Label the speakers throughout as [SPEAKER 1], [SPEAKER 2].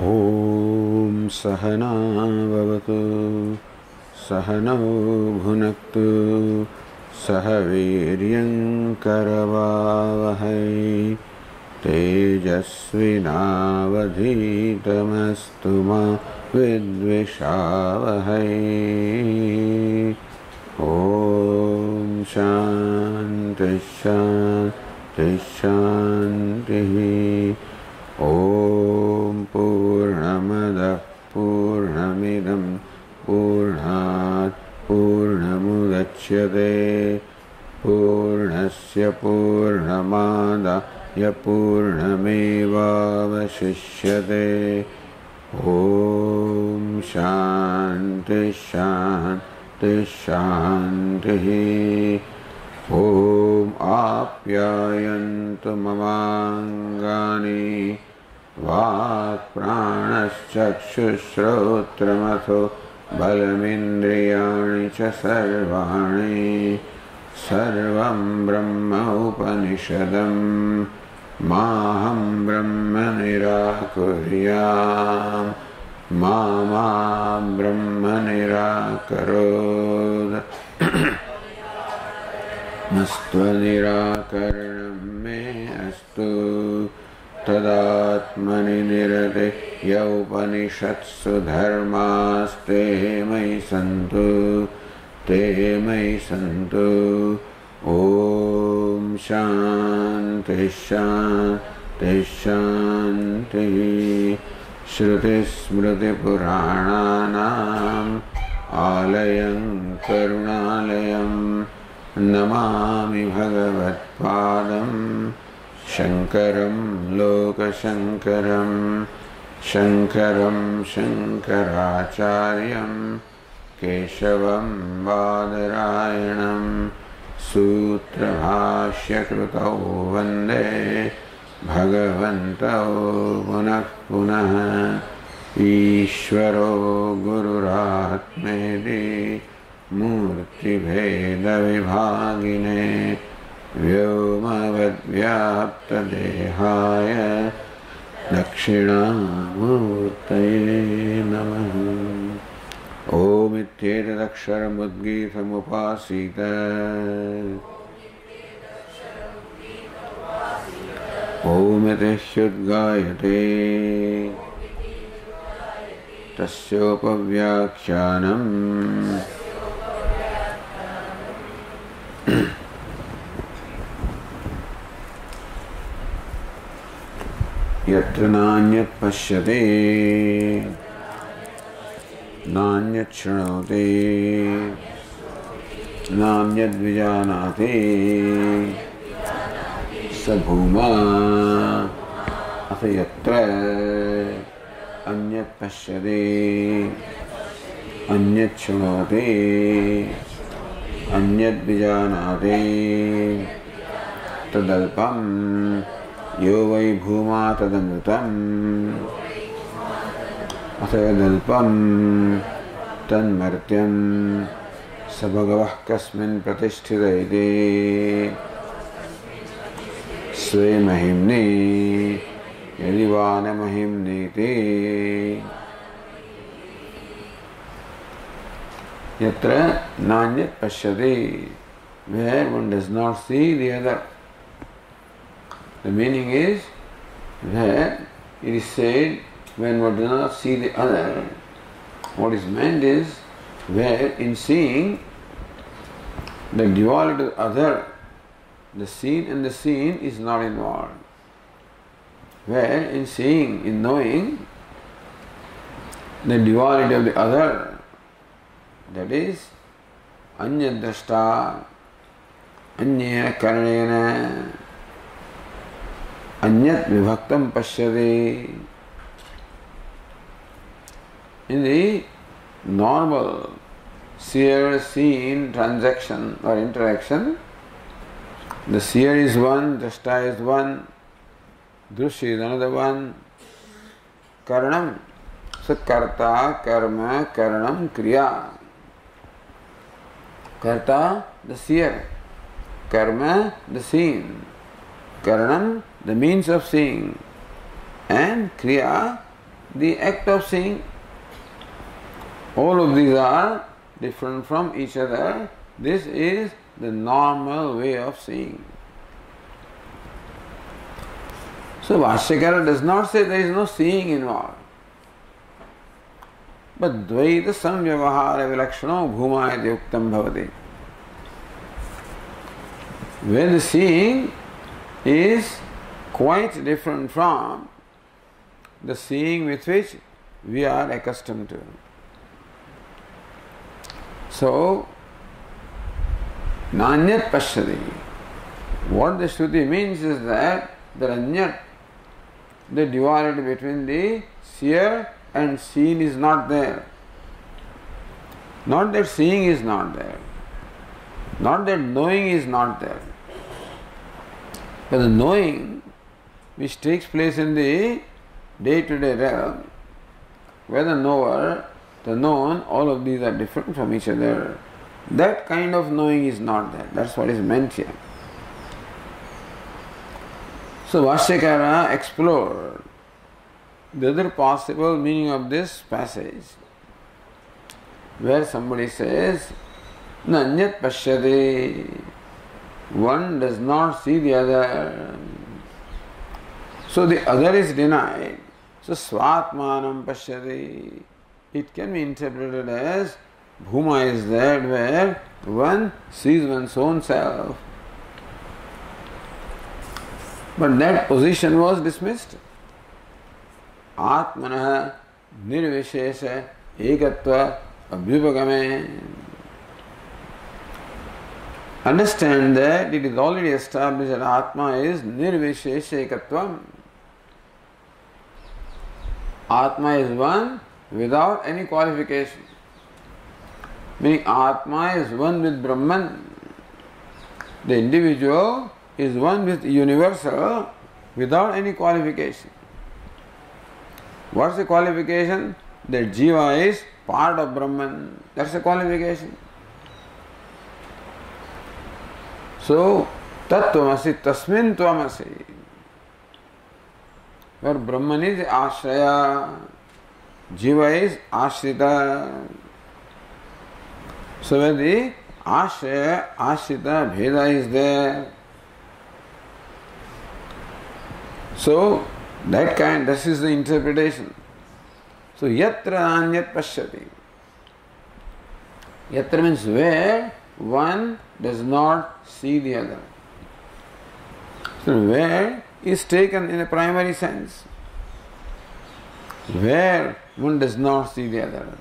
[SPEAKER 1] ॐ सहना भवतु सहनौ भुनक्तु सह वीर्यं करवावहै तेजस्विनावधीतमस्तु मा विद्विषावहै। ॐ शान्ति शान्ति शान्तिः। ॐ पूर्णमदः पूर्णमिदं पूर्णात् पूर्णमुदच्यते पूर्णस्य पूर्णमादाय पूर्णमेवावशिष्यते। ॐ शान्ति शान्ति शान्तिः। ॐ आप्यायन्तु ममाङ्गानि वाक्प्राणश्चक्षुश्रोत्रमथो बलमिन्द्रियाणि च सर्वाणि सर्वं ब्रह्म उपनिषदं माहं ब्रह्म निराकुर्याम् मा ब्रह्म निराकरोत्। मस्त्वनिराकरणं मे अस्तु तदात्मनि निरतेय उपनिषत्सु धर्मास्ते मयि सन्तु ते मयि सन्तु। ॐ शान्ति शान्ति शान्तिः। श्रुतिस्मृतिपुराणानाम् आलयं करुणालयं नमामि भगवत्पादं शङ्करं लोकशङ्करं शङ्करं शङ्कराचार्यं केशवं बादरायणं सूत्रभाष्यकृतौ वन्दे भगवन्तौ पुनः पुनः। ईश्वरो गुरुरात्मेति मूर्तिभेदविभागिने व्योमवद्व्याप्तदेहाय दक्षिणामूर्तये नमः। ॐ इत्येतदक्षरमुद्गीतमुपासीत ॐ इति ह्युद्गायते तस्योपव्याख्यानम् यत्र नान्यत् पश्यति नान्यत् शृणोति नान्यद्विजानाति स भूमा अथ यत्र अन्यत् पश्यति अन्यत् शृणोति अन्यद्विजानाति तदल्पम् यो वै भूमा तदमृतम् अथ यदल्पं तन्मर्त्यं स भगवः कस्मिन् प्रतिष्ठित इति स्वे महिम्नि यदि वा न महिम्नीति। यत्र नान्यत् पश्यति, where one does not see the other. The meaning is that it is said when one does not see the other, what is meant is where in seeing the duality of the other, the seen and the seen is not involved. Where in seeing, in knowing the duality of the other, that is anyadrashta, anyena karanena, anyat vibhaktam pashyati. In the normal seer-seen transaction or interaction, the seer is one, drashta is one, drushya is another one, karanam. So karta, karma, karanam, kriya. Karta, the seer. Karma, the seen. Karanam, the means of seeing. And kriya, the act of seeing. All of these are different from each other. This is the normal way of seeing. So Vashyakara does not say there is no seeing involved. But Dvaita samvyavahara vilakshano bhuma iti uktam bhavati. Where the seeing is quite different from the seeing with which we are accustomed to. So, nanyat pashyati. What the Shruti means is that the anyat, the duality between the seer and seen is not there. Not that seeing is not there. Not that knowing is not there. But the knowing which takes place in the day-to-day realm, where the knower, the known, all of these are different from each other. That kind of knowing is not there. That's what is meant here. So Vashyakara explored the other possible meaning of this passage, where somebody says, Nanyat pashyati, one does not see the other. So the other is denied. So svatmanam pashyati, it can be interpreted as bhuma is that where one sees one's own self. But that position was dismissed. Atmanah nirvishesha ekatva abhyupagame. Understand that it is already established that Atma is nirvishesha ekatvam. Atma is one without any qualification. Meaning Atma is one with Brahman. The individual is one with universal without any qualification. What's the qualification? That Jiva is part of Brahman. That's the qualification. So, Tattvamasi Tasmin Tvamasi. Where Brahman is Ashraya, Jiva is Ashrita. So where the Ashraya, Ashrita, Bheda is there. So this is the interpretation. So Yatra Anyat Pashyati. Yatra means where one does not see the other. So where is taken in a primary sense. Where one does not see the other.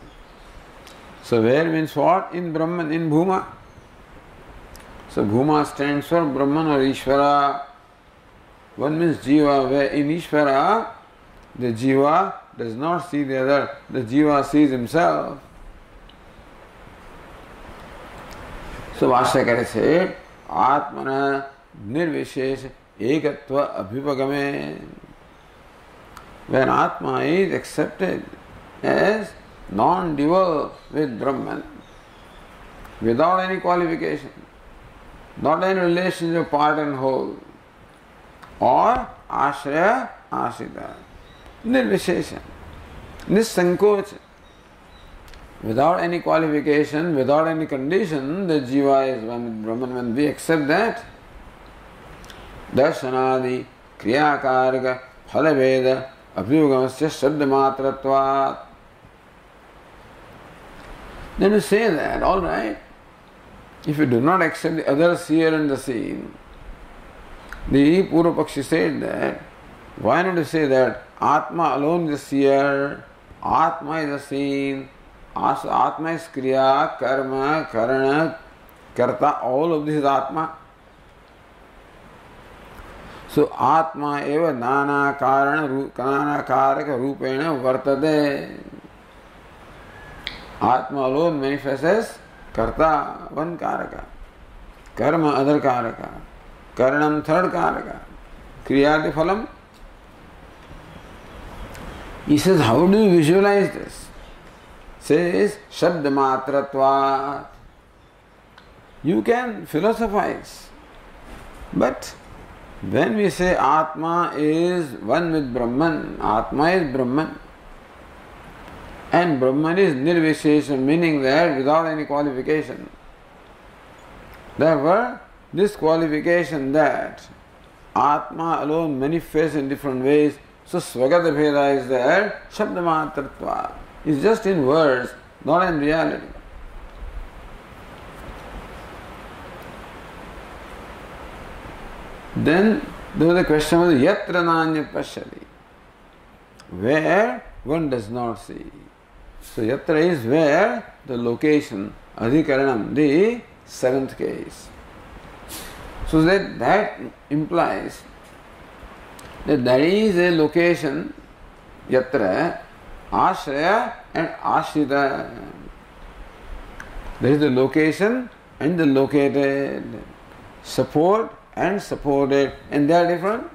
[SPEAKER 1] So where means what? In Brahman, in Bhuma. So Bhuma stands for Brahman or Ishvara. One means Jiva, where in Ishvara, the Jiva does not see the other. The Jiva sees himself. So Vashyakara said, Atmana nirvishesh ekatva abhipagame. When Atma is accepted as non-dual with Brahman, without any qualification, not any relation of part and whole, or Ashraya Ashrita, Nirvishesha, Nisankocha, without any qualification, without any condition, the Jiva is one with Brahman. When we accept that, Darshanadi, Kriyakarika, Phalaveda, Abhyugamasya Shabdamatratvat. Then you say that, all right, if you do not accept the other seer and the seen, the Purva Pakshi said that, why not you say that Atma alone is the seer, Atma is the seen, Atma is Kriya, Karma, Karana, Karta, all of this is Atma. So Atma eva nana karana karaka rupena vartade. Atma alone manifests as Karta, one Karaka, Karma, other Karaka, Karanam, third Karaka, Kriyati Phalam. He says, how do you visualize this? Says, Shabdamatratvat. You can philosophize, but when we say Atma is one with Brahman, Atma is Brahman, And Brahman is nirvishesha, meaning that without any qualification. Therefore, this qualification that Atma alone manifests in different ways, so Svagata Bheda is there, Shabdamatratva. It's just in words, not in reality. Then there was a question of Yatra Nanyat Pashyati, where one does not see. So Yatra is where the location, Adhikaranam, the seventh case. So that implies that there is a location, Yatra, Ashraya and Ashrita. There is the location and the located, support and supported, and they are different.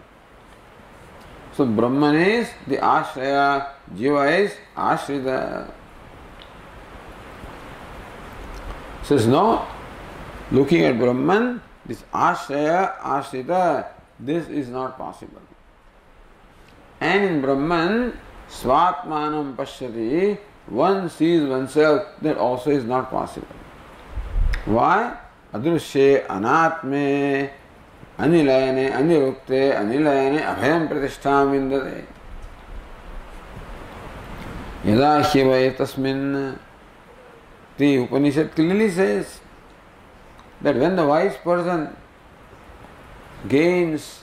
[SPEAKER 1] So Brahman is the Ashraya, Jiva is Ashrita. So it's no looking at Brahman, this Ashraya, Ashrita, this is not possible. And in Brahman, Svatmanam Pashyati, one sees oneself, that also is not possible. Why? Adrushye anatme anilayane anirukte anilayane abhayam pratishtham vindate. Yada hyeva etasmin. The Upanishad clearly says that when the wise person gains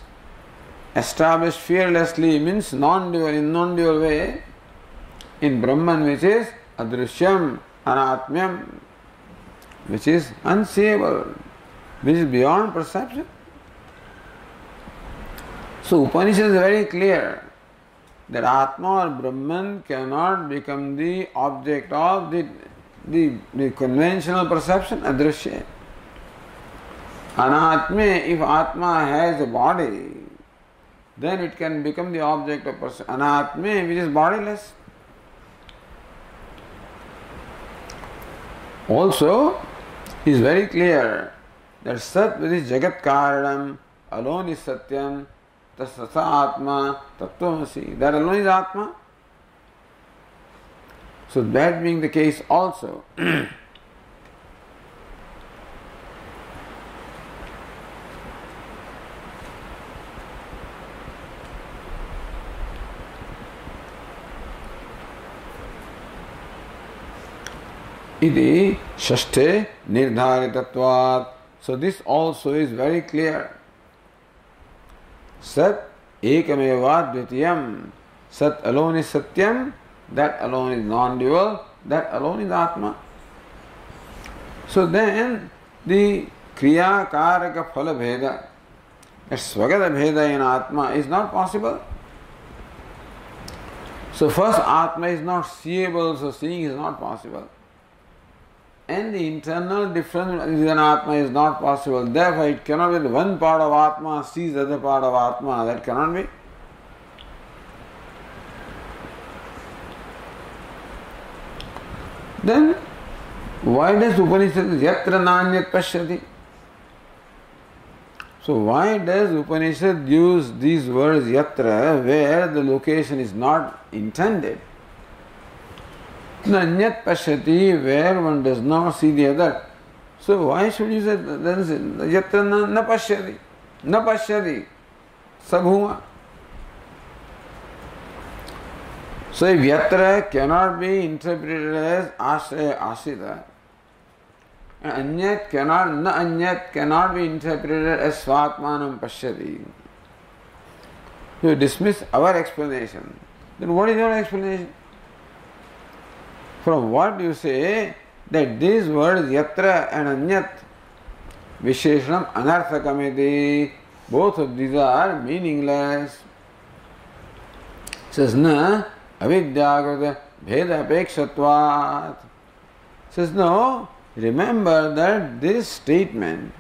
[SPEAKER 1] established fearlessly, means non-dual, in non-dual way, in Brahman, which is adrishyam, anatmyam, which is unseeable, which is beyond perception. So Upanishad is very clear that Atma or Brahman cannot become the object of the conventional perception, adrishya. Anatme, if Atma has a body, then it can become the object of perception. Anatme, which is bodiless. Also, is very clear that Sat, which is Jagat Karanam, alone is Satyam, Tasasa Atma, Tattvamasi. That alone is Atma. So that being the case also, iti shashte nirdharitatvat. So this also is very clear. Sat ekameva dvitiyam. Sat alone is satyam, that alone is non-dual, that alone is Atma. So then the kriya karaka phala bheda, that svagata bheda in Atma is not possible. So first Atma is not seeable, so seeing is not possible. And the internal difference within Atma is not possible. Therefore it cannot be that one part of Atma sees the other part of Atma. That cannot be. Then why does Upanishad yatra nanyat pashyati? So why does Upanishad use these words yatra where the location is not intended? Nanyat pashyati, where one does not see the other. So why should you say yatra na pashyati? Na pashyati. Sabhuma. So if yatra cannot be interpreted as ashraya ashrita, and anyat cannot be interpreted as svatmanam pashyati, you dismiss our explanation. Then what is your explanation? From what you say that these words yatra and anyat visheshanam anarthakamiti, both of these are meaningless. Says na avidyagata bheda apekshatvat. Says no, remember that this statement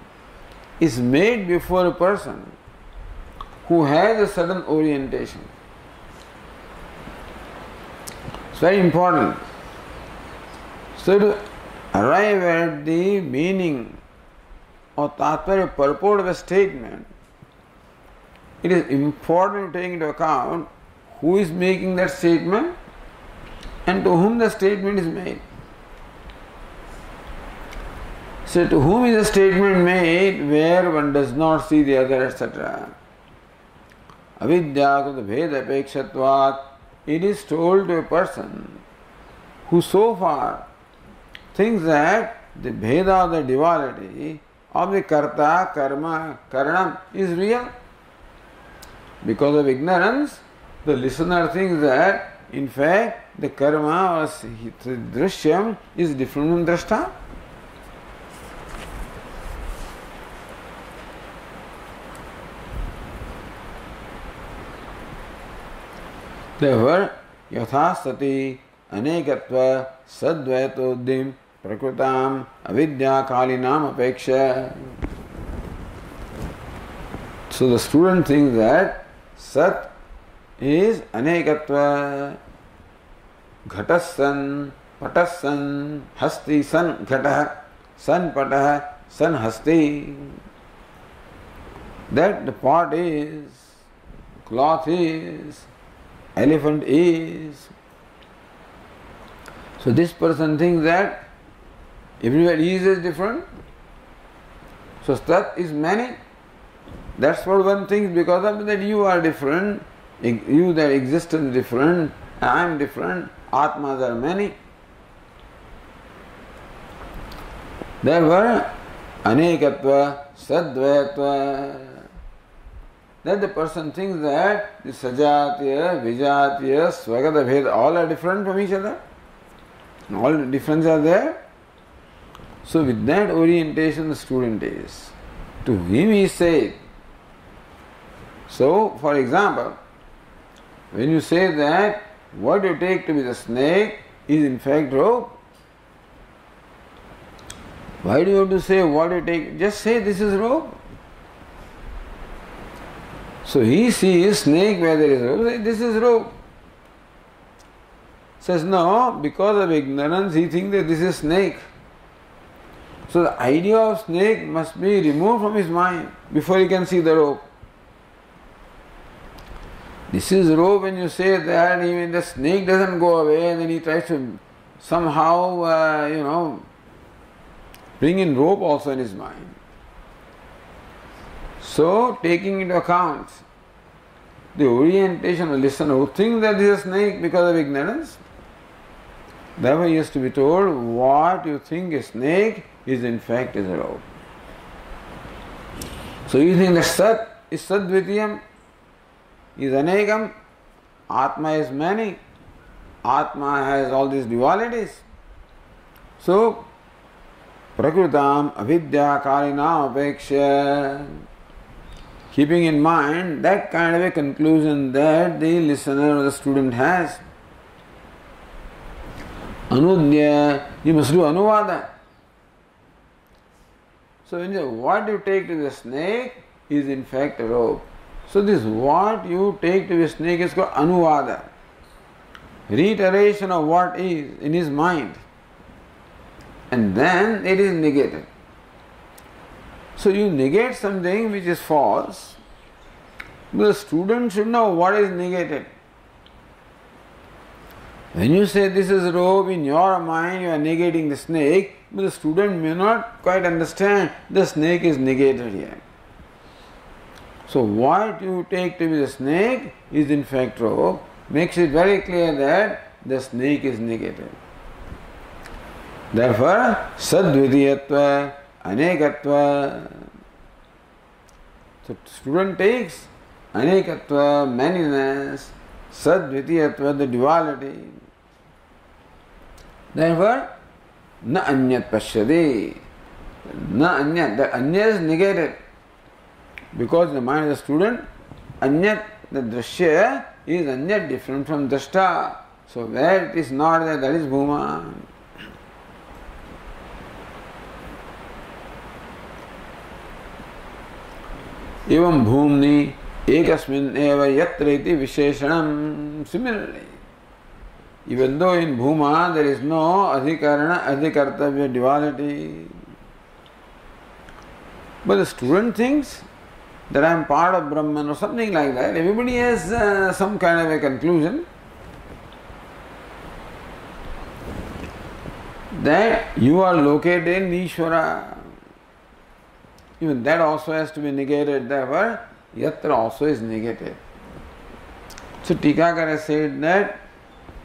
[SPEAKER 1] is made before a person who has a sudden orientation. It's very important. So to arrive at the meaning or tatparya, purport of a statement, it is important to take into account who is making that statement and to whom the statement is made. So to whom is the statement made where one does not see the other, etc. Avidya to the Veda Pekshatvat, it is told to a person who so far thinks that the Veda, the duality of the Karta, Karma, Karanam is real. Because of ignorance, the listener thinks that in fact the Karma or Drishyam is different from Drashta. Therefore, yatha sati anekatva sadvaitoddim prakrutam avidya kalinam apeksha. So the student thinks that Sat is anekatva, ghatasan, patasan, hasti, san ghatah, san patah, san hasti. That the pot is, cloth is, elephant is. So this person thinks that everywhere is different. So Sat is many. That's what one thinks, because of that you are different, you that existence is different, I am different, Atmas are many. Therefore, anekatva, sadvayatva. That the person thinks that the sajatiya, vijatiya, swagata bheda, all are different from each other. All differences are there. So with that orientation the student is. To him he says. So, for example, when you say that what you take to be the snake is in fact rope, why do you have to say what you take? Just say this is rope. So he sees snake where there is rope, this is rope. Says no, because of ignorance he thinks that this is snake. So the idea of snake must be removed from his mind before he can see the rope. This is rope. When you say that, even the snake doesn't go away, then he tries to somehow, bring in rope also in his mind. So, taking into account the orientation of the listener who thinks that this is a snake because of ignorance, therefore he has to be told what you think is snake is in fact is a rope. So you think that Sat is Sadvitiyam, is Anekam, Atma is many, Atma has all these dualities. So, Prakrutam avidya kalinam apeksha. Keeping in mind that kind of a conclusion that the listener or the student has. Anudya, you must do anuvada. So when you say what you take to be a snake is in fact a rope. So this what you take to be a snake is called anuvada. Reiteration of what is in his mind. And then it is negated. So you negate something which is false. The student should know what is negated. When you say this is rope, in your mind you are negating the snake, but the student may not quite understand the snake is negated here. So what you take to be the snake is in fact rope, makes it very clear that the snake is negated. Therefore, sadvidiyatva, anekatva. So student takes anekatva, manyness, sadvidiyatva, the duality. Therefore, na anyat pashyati. Na anyat, the anya is negated. Because in the mind of the student, anyat, the drashya, is anyat different from drashta. So where it is not there, that is bhuma. Evam bhumni ekasmin eva yatra iti visheshanam. Similarly, even though in bhuma there is no adhikarana, adhikartavya duality, but the student thinks that I am part of Brahman or something like that. Everybody has some kind of a conclusion. that you are located in Ishvara. Even that also has to be negated. Therefore, yatra also is negated. So Tikakara said that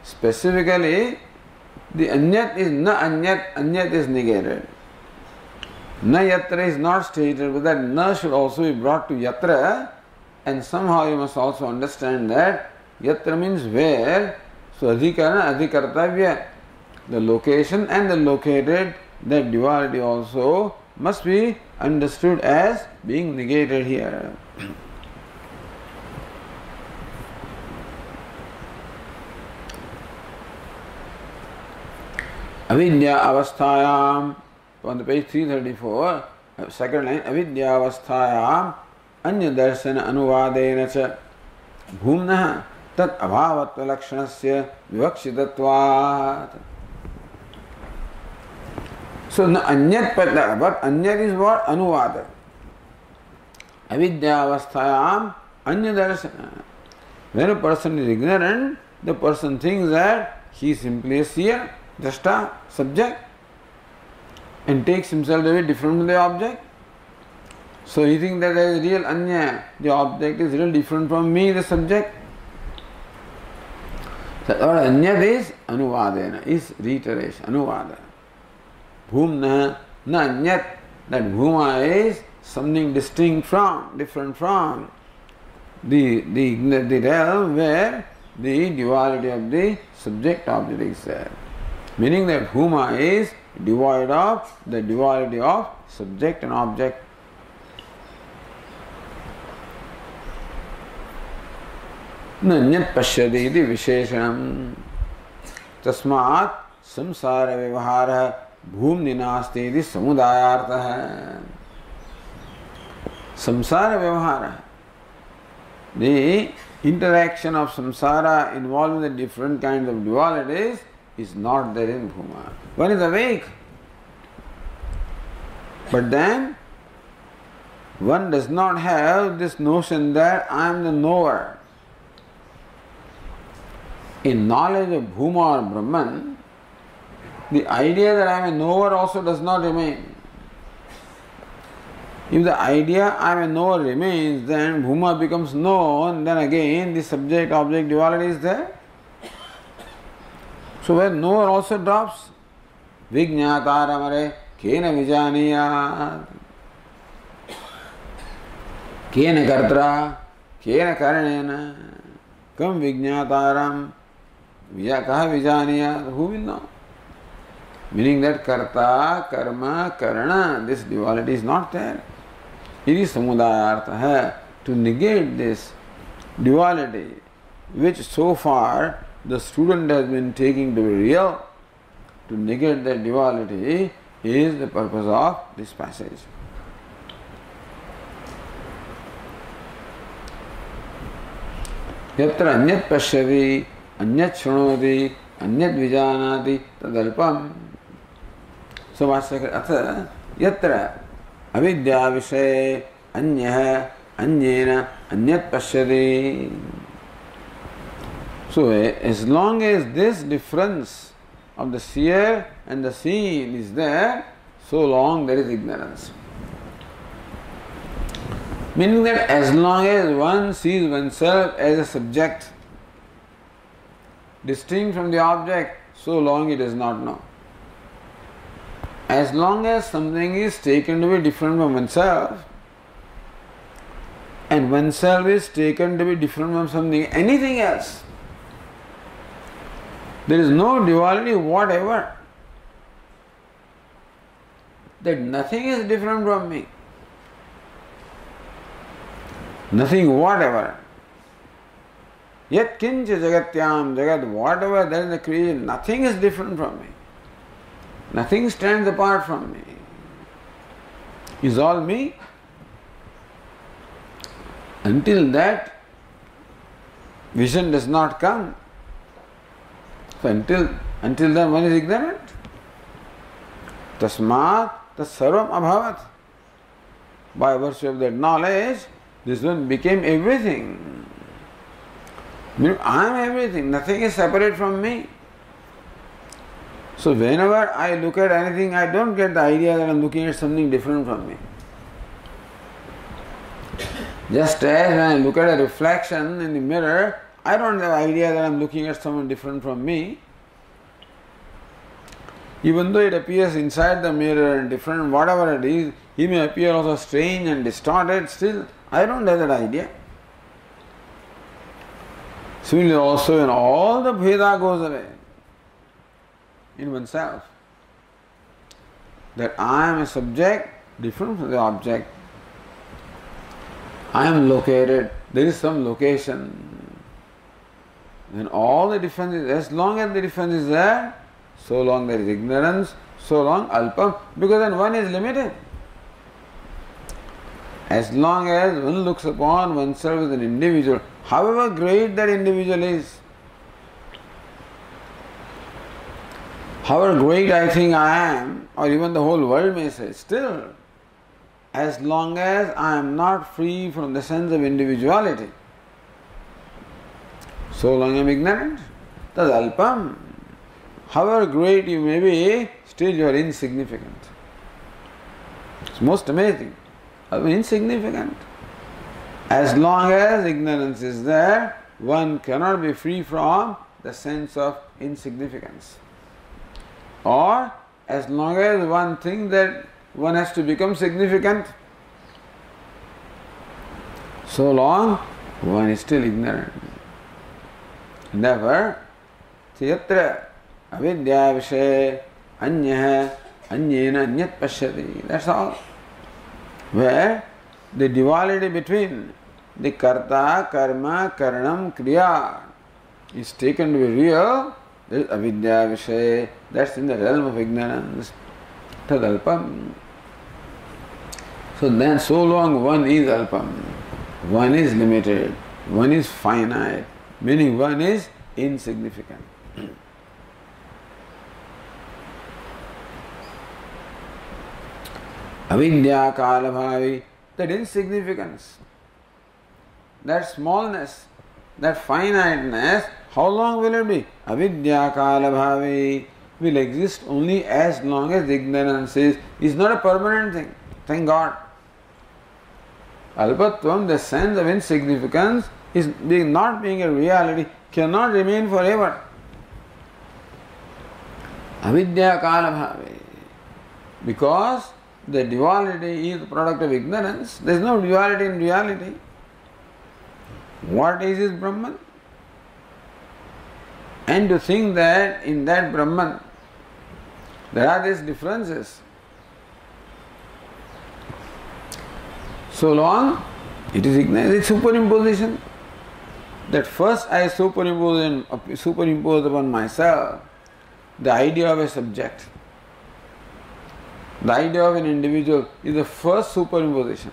[SPEAKER 1] specifically the anyat is na anyat, anyat is negated. Na yatra is not stated, but that na should also be brought to yatra, and somehow you must also understand that yatra means where, so adhikana, adhikartavya. The location and the located, that duality also must be understood as being negated here. Avidya avasthayam, on the page 334, second line, avidya avasthayam anya darsana anuvadena cha bhumnah tat abhavatva lakshanasya vivakshitatvat. So, anyat pada, but anyat is what? Anuvada. Avidya avasthayam anya darsana. When a person is ignorant, the person thinks that he is simply a seer, just a subject, and takes himself to be different from the object. So he thinks that there is real anya, the object is real different from me, the subject. So our anyat is anuvadena, is reiteration, anuvada. Bhumna, na anyat, that bhuma is something distinct from, different from the realm where the duality of the subject object is there. Meaning that bhuma is devoid of the duality of subject and object. Nanyat pashyati iti visheshanam tasmat samsara vyavahara bhumni nasti iti samudayartha. Samsara vyavahara, the interaction of samsara involving the different kinds of dualities is not there in bhuma. One is awake, but then one does not have this notion that I am the knower. In knowledge of bhuma or Brahman, the idea that I am a knower also does not remain. If the idea I am a knower remains, then bhuma becomes known, then again the subject-object duality is there. So when knower also drops, vijñātāramare kena vijaniyāt, kena kartra, kena karanena, kam vijñātāram, kaha vijaniyāt, who will know? Meaning that karta, karma, karana, this duality is not there. It is samudayartha. To negate this duality, which so far the student has been taking to be real, to negate that duality is the purpose of this passage. Yatra anyat pashyati, anyat shrunoti, anyat vijanati, tadalpam. So Atha yatra avidya vishay anyah anyena anyat pashyati. So as long as this difference of the seer and the seen is there, so long there is ignorance. Meaning that as long as one sees oneself as a subject distinct from the object, so long it does not know. As long as something is taken to be different from oneself, and oneself is taken to be different from something, anything else, there is no duality whatever. That nothing is different from me. Nothing whatever. Yat kincha jagatyam jagat, whatever there is the creation, nothing is different from me. Nothing stands apart from me. Is all me. Until that vision does not come. So until then one is ignorant. Tasmat tasarvam abhavat. By virtue of that knowledge, this one became everything. I am everything. Nothing is separate from me. So whenever I look at anything, I don't get the idea that I am looking at something different from me. Just as when I look at a reflection in the mirror, I don't have the idea that I am looking at someone different from me. Even though it appears inside the mirror and different, whatever it is, he may appear also strange and distorted, still I don't have that idea. Similarly also when all the bheda goes away in oneself, that I am a subject different from the object. I am located, there is some location. Then all the difference is, as long as the difference is there, so long there is ignorance, so long alpam, because then one is limited. As long as one looks upon oneself as an individual, however great that individual is, however great I think I am, or even the whole world may say, still, as long as I am not free from the sense of individuality, so long I am ignorant. That's alpam. However great you may be, still you are insignificant. It's most amazing. I mean, insignificant. As long as ignorance is there, one cannot be free from the sense of insignificance. Or as long as one thinks that one has to become significant, so long one is still ignorant. Never. Yatra avidya vishe anyah anyena anyat pashyati. That's all. Where the duality between the karta, karma, karanam, kriya is taken to be real, there is avidya vishe, that's in the realm of ignorance. Tadalpam. So then so long one is alpam, one is limited, one is finite, meaning one is insignificant. Avidya kala bhavi, that insignificance, that smallness, that finiteness, how long will it be? Avidya kala bhavi will exist only as long as ignorance is not a permanent thing. Thank God. Alpatvam, the sense of insignificance, is not being a reality, cannot remain forever. Avidya kala bhavi. Because the duality is the product of ignorance, there is no duality in reality. What is Brahman? And to think that in that Brahman there are these differences, so long it is ignorance, it's superimposition. That first I superimpose upon myself the idea of a subject. The idea of an individual is the first superimposition.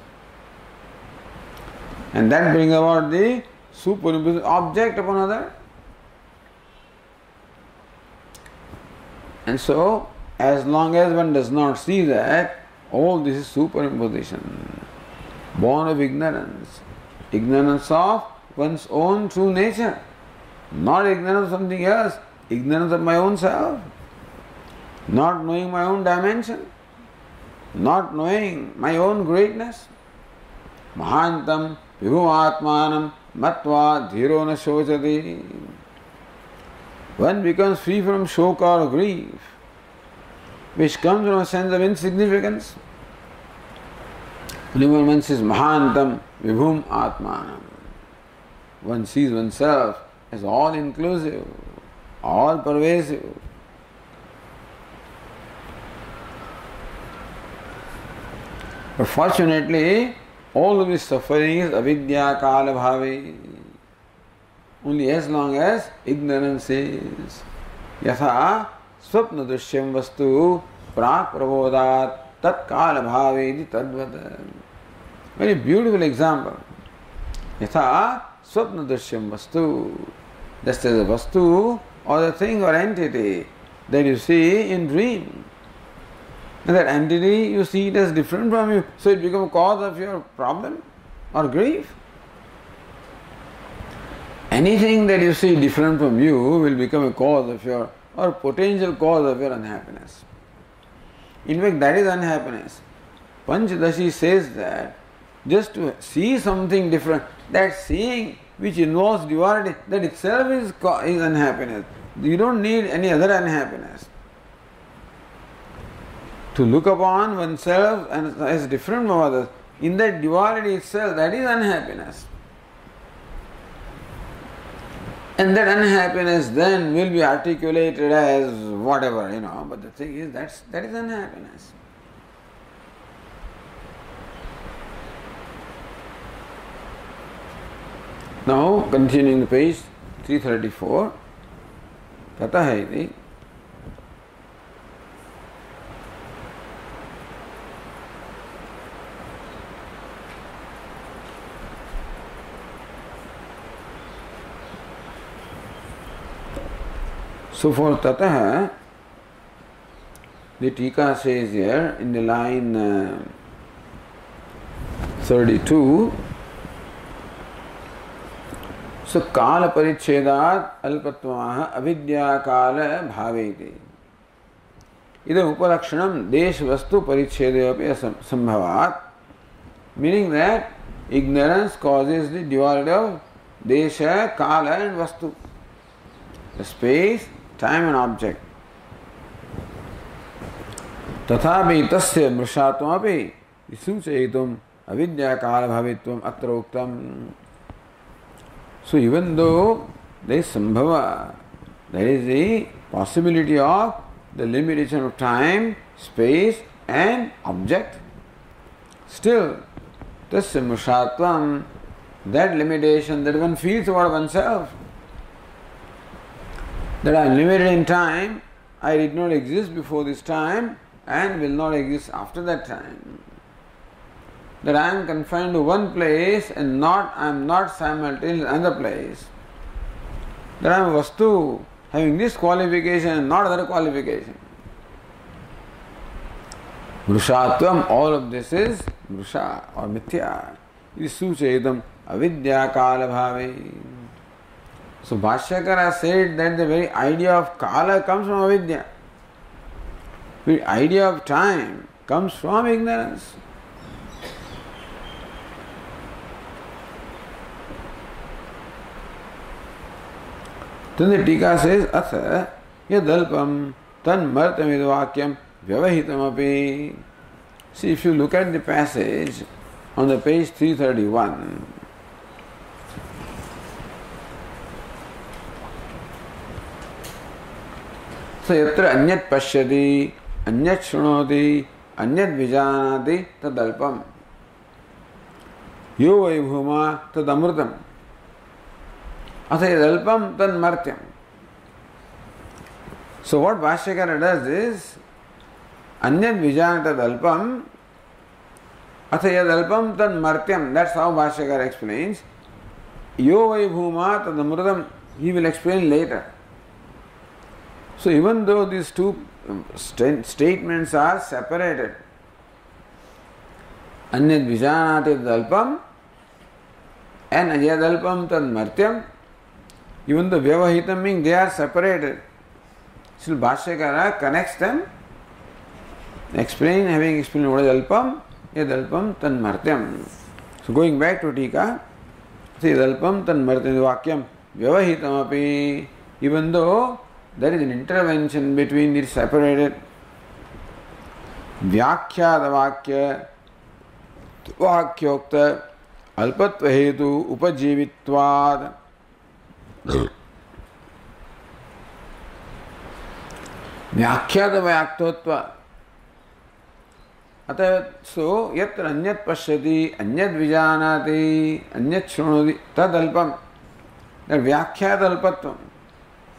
[SPEAKER 1] And that brings about the superimposition object upon other. And so, as long as one does not see that, all this is superimposition, born of ignorance. Ignorance of one's own true nature, not ignorance of something else, ignorance of my own self, not knowing my own dimension, not knowing my own greatness. Mahantam vibhumatmanam matva dhiro na shochati. One becomes free from shoka or grief, which comes from a sense of insignificance. When one says Mahantam vibhum atmanam, one sees oneself as all inclusive, all pervasive. But fortunately, all of this suffering is avidya kala bhavi. Only as long as ignorance is. Yatha swapna drishyam vastu prak prabodhat tat kala bhavi tadvat. Very beautiful example. Yatha swapna drishyam vastu. Just as a vastu or the thing or entity that you see in dream. And that entity, you see it as different from you, so it becomes a cause of your problem or grief. Anything that you see different from you will become a cause of your or potential cause of your unhappiness. In fact, that is unhappiness. Panchadashi says that just to see something different, that seeing which involves duality, that itself is unhappiness. You don't need any other unhappiness. To look upon oneself as different from others, in that duality itself, that is unhappiness. And that unhappiness then will be articulated as whatever, but the thing is, that is unhappiness. Now, continuing the page 334, Tataha iti. So for Tataha, the Tika says here in the line 32, so kala parichedat alpatvaha avidya kala bhaveti. Idam upalakshanam desh vastu parichedevapi sambhavat, meaning that ignorance causes the duality of desha, kala and vastu, the space, time and object. Tathapi tasya mrishatvapi visuchayitum avidya kala bhavitvam atra uktam. So even though there is sambhava, there is the possibility of the limitation of time, space and object, still tasya mrishatvam, that limitation that one feels about oneself, that I am limited in time, I did not exist before this time and will not exist after that time. That I am confined to one place and I am not simultaneously in another place. That I am vastu, having this qualification and not other qualification. Mrushatvam, all of this is mrusha or mithya. It is suchedam avidya kala bhave. So Bhashyakara said that the very idea of kala comes from avidya. The idea of time comes from ignorance. Then the Tika says, Atha yadalpam tan martamiduvakyam vyavahitamapi. See, if you look at the passage on the page 331, so yatra anyat pashyati, anyat shrunoti, anyat vijanati tadalpam. Yo vaibhuma tadamrutam. Atha yadalpam tan martyam. So what Bhashyakara does is, anyat vijanata dalpam, atha yadalpam tan martyam. That's how Bhashyakara explains. Yo vaibhuma tadamrutam, he will explain later. So even though these two statements are separated, anyat vijanati dalpam and ayadalpam tad martyam, even though vyavahitam means they are separated, still Bhashyakara connects them, having explained what is alpam, yadalpam tad martyam. So going back to Tika, yadalpam tad martyam vakyam vyavahitam api, even though there is an intervention between the separated vyakhyada vakya vakyokta alpatva hetu upajivitvad. Vyakhyada vaktotva. So yatra anyat pashyati, anyat vijanati, anyat shrunoti, tad alpam. That vyakhyada alpatvam.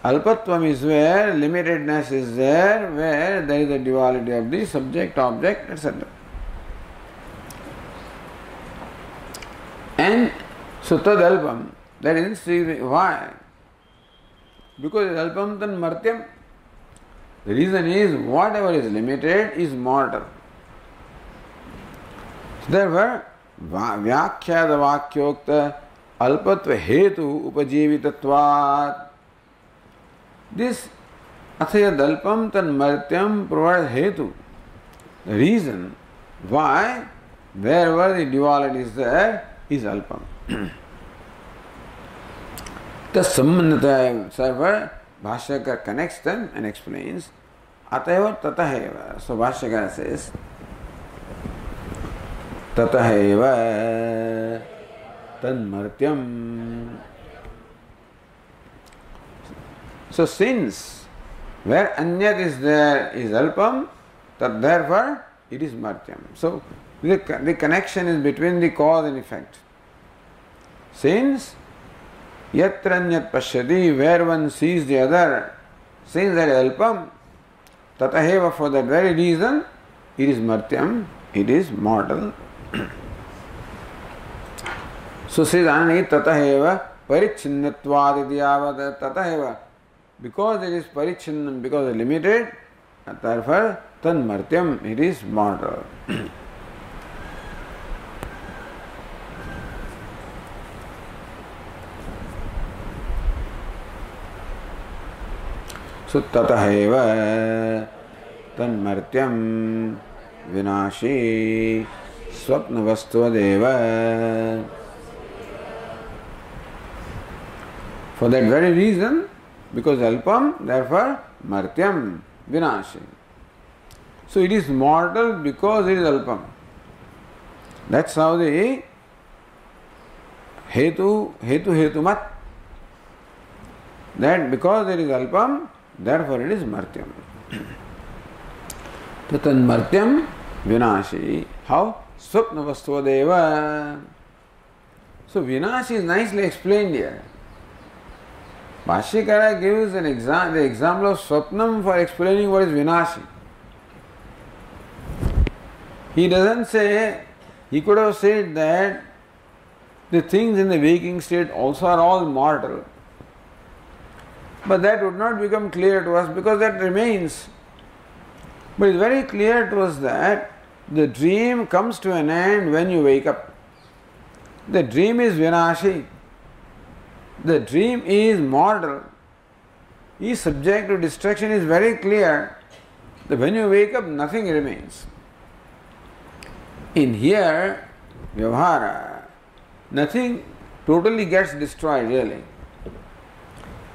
[SPEAKER 1] Alpatvam is where limitedness is there, where there is a duality of the subject, object, etc. And so tad alpam, that is why? Because alpam tan martyam. The reason is whatever is limited is mortal. So therefore, vyakhyada vakyokta alpatva hetu upajivitatvat. This Athaya dalpam tan martyam provides hetu. The reason why wherever the duality is there is alpam. Tasambandhata server, Bhashyakar connects them and explains Atayava tataheva. So Bhashyakar says tataheva tanmartyam. So since where anyat is there is alpam, that therefore it is martyam. So the connection is between the cause and effect. Since yatranyat pashyati, where one sees the other, since there is alpam, tataheva, for that very reason, it is martyam, it is mortal. So says Anani tataheva parichinnatvad idyavad tataheva. Because it is parichinnam, because it is limited, therefore tan martyam, it is mortal. So tataheva tan martyam vinashi swapna vastvadeva. For that very reason, because alpam, therefore martyam vinashi. So it is mortal because it is alpam. That's how the hetu mat. That because it is alpam, therefore it is martyam. Tatan martyam vinashi. How? Swapna vastvadeva. So vinashi is nicely explained here. Bhashyakara gives the example of swapnam for explaining what is vinashi. He doesn't say, he could have said that the things in the waking state also are all mortal. But that would not become clear to us because that remains. But it's very clear to us that the dream comes to an end when you wake up. The dream is vinashi. The dream is mortal. Is subject to destruction is very clear. That when you wake up, nothing remains. In here, Vyavhara, nothing totally gets destroyed really.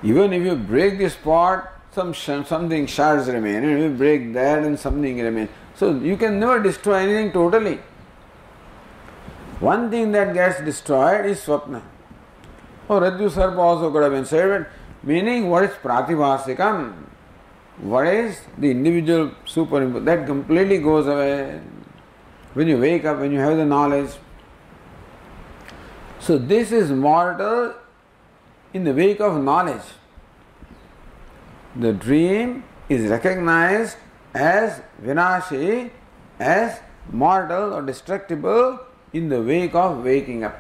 [SPEAKER 1] Even if you break this pot, something shards remain. And if you break that, and something remains. So you can never destroy anything totally. One thing that gets destroyed is swapna. Or Rajju Sarpa also could have been said, meaning what is pratibhasikam, what is the individual superimposed, that completely goes away when you wake up, when you have the knowledge. So this is mortal in the wake of knowledge. The dream is recognized as vinashi, as mortal or destructible in the wake of waking up.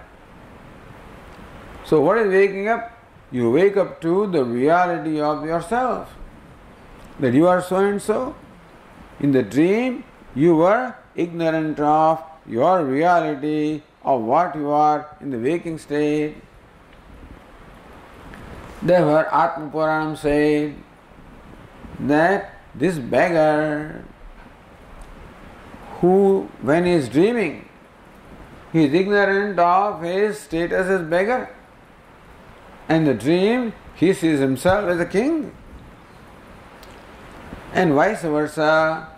[SPEAKER 1] So what is waking up? You wake up to the reality of yourself. That you are so and so. In the dream, you were ignorant of your reality, of what you are in the waking state. Therefore, Atma Puranam said that this beggar who, when he is dreaming, he is ignorant of his status as beggar. And the dream, he sees himself as a king. And vice versa,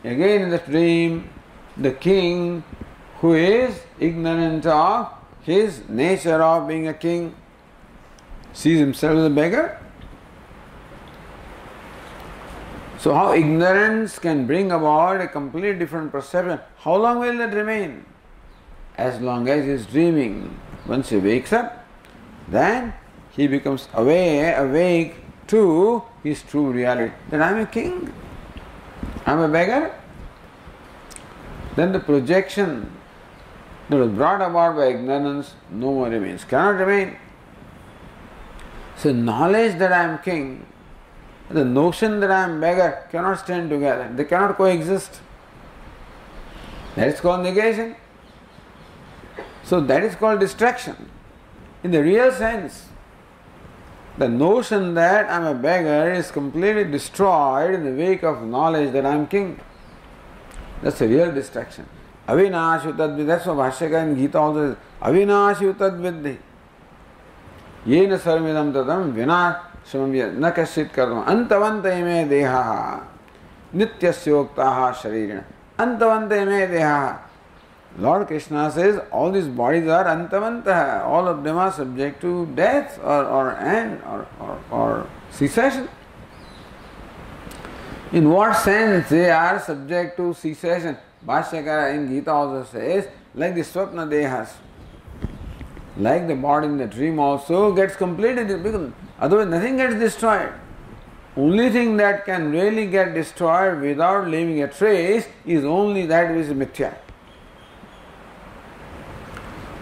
[SPEAKER 1] again in the dream, the king who is ignorant of his nature of being a king sees himself as a beggar. So how ignorance can bring about a completely different perception. How long will that remain? As long as he is dreaming. Once he wakes up, then he becomes awake to his true reality. That I am a king, I am a beggar. Then the projection that was brought about by ignorance no more remains, cannot remain. So knowledge that I am king, the notion that I am beggar cannot stand together. They cannot coexist. That is called negation. So that is called distraction in the real sense. The notion that I am a beggar is completely destroyed in the wake of knowledge that I am king. That's a real distraction. Avinashu tadvidhi. That's what Bhashyakara in Gita also says. Avinashu tadvidhi. Yena sarvamidam tatam vinashamam na kasyit karma. Antavanta ime deha. Nityasya sharirina. Antavanta ime deha. Lord Krishna says all these bodies are antavanta. All of them are subject to death or cessation. In what sense they are subject to cessation? Bhashyakara in Gita also says, like the swapna dehas, like the body in the dream also gets completed, because otherwise nothing gets destroyed. Only thing that can really get destroyed without leaving a trace is only that which is mithya.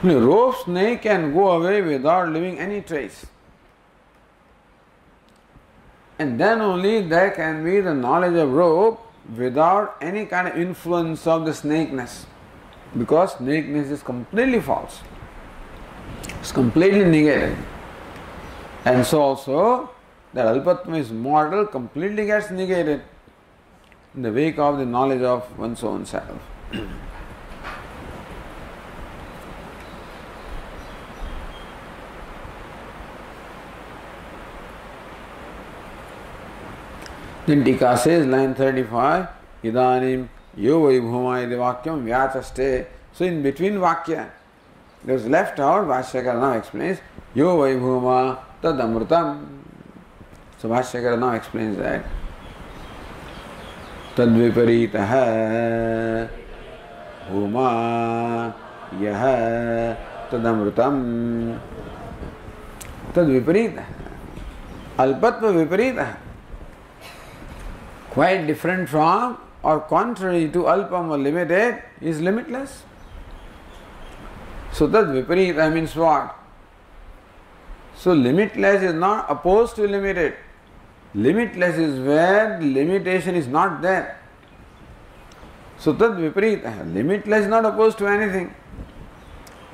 [SPEAKER 1] A rope snake can go away without leaving any trace. And then only there can be the knowledge of rope without any kind of influence of the snakeness. Because snakeness is completely false. It's completely negated. And so also, that alpatma is mortal completely gets negated in the wake of the knowledge of one's own self. Then Tika says, line 35, Idanim yo vaibhuma iti vakyam vyachaste. So in between vakya, it was left out, Bhashyakara now explains, yo vaibhuma tad amrutam. So Bhashyakara now explains that. Tad viparitaha bhuma yaha tad amrutam. Tad viparitaha. Alpatva viparitaha. Quite different from or contrary to alpam or limited is limitless. So that viparita means what? So limitless is not opposed to limited. Limitless is where limitation is not there. So that viparita, limitless is not opposed to anything.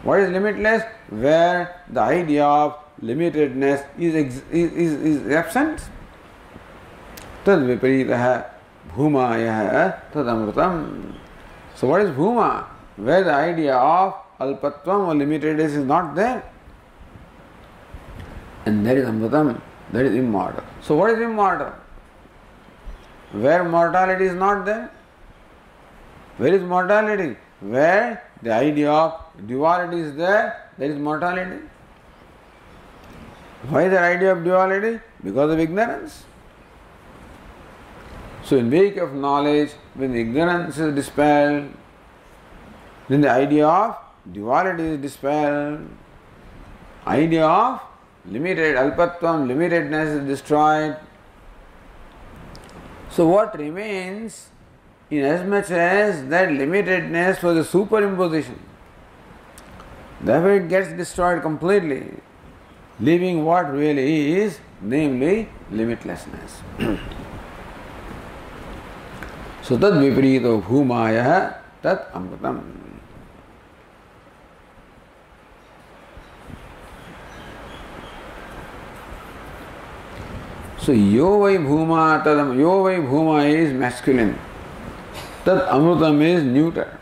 [SPEAKER 1] What is limitless? Where the idea of limitedness is absent. Tad viparitaha bhumaya tad amrutam. So what is bhuma? Where the idea of alpatvam or limitedness is not there. And there is amrutam, that is immortal. So what is immortal? Where mortality is not there. Where is mortality? Where the idea of duality is there, there is mortality. Why is the idea of duality? Because of ignorance. So in wake of knowledge, when the ignorance is dispelled, then the idea of duality is dispelled. Idea of limited, alpatvam, limitedness is destroyed. So what remains, in as much as that limitedness was a superimposition, therefore it gets destroyed completely, leaving what really is, namely limitlessness. So tad viparito bhumaya tat amrutam. So yo vai bhuma tadam, yo vai bhuma is masculine. Tat amrutam is neuter.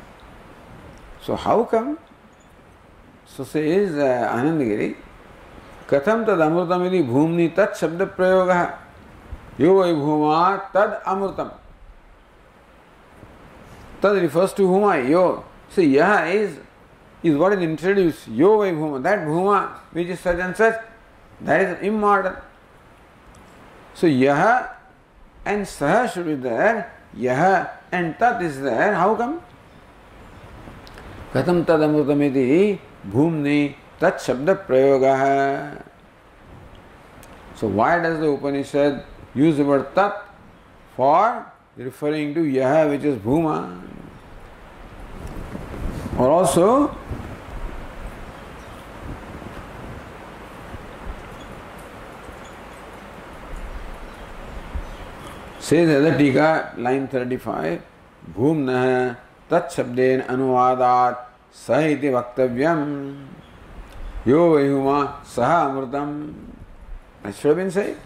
[SPEAKER 1] So how come? So says Anandagiri, katham tad amrutam iti bhumni tat shabda prayoga. Yo vai bhuma tad amrutam. Tad refers to bhuma, yo. So yaha is what is introduced. Yo vai bhuma, that bhuma which is such and such, that is immortal. So yaha and saha should be there. Yaha and tat is there. How come? Katham tad amrutam iti bhumni tat shabda prayoga. So why does the Upanishad use the word tat for referring to yaha, which is bhuma? Or also says other tika, line 35, bhumnah tat shabden anuvadat sahiti vaktavyam yo vayhuma saha amrutam. That should have been said.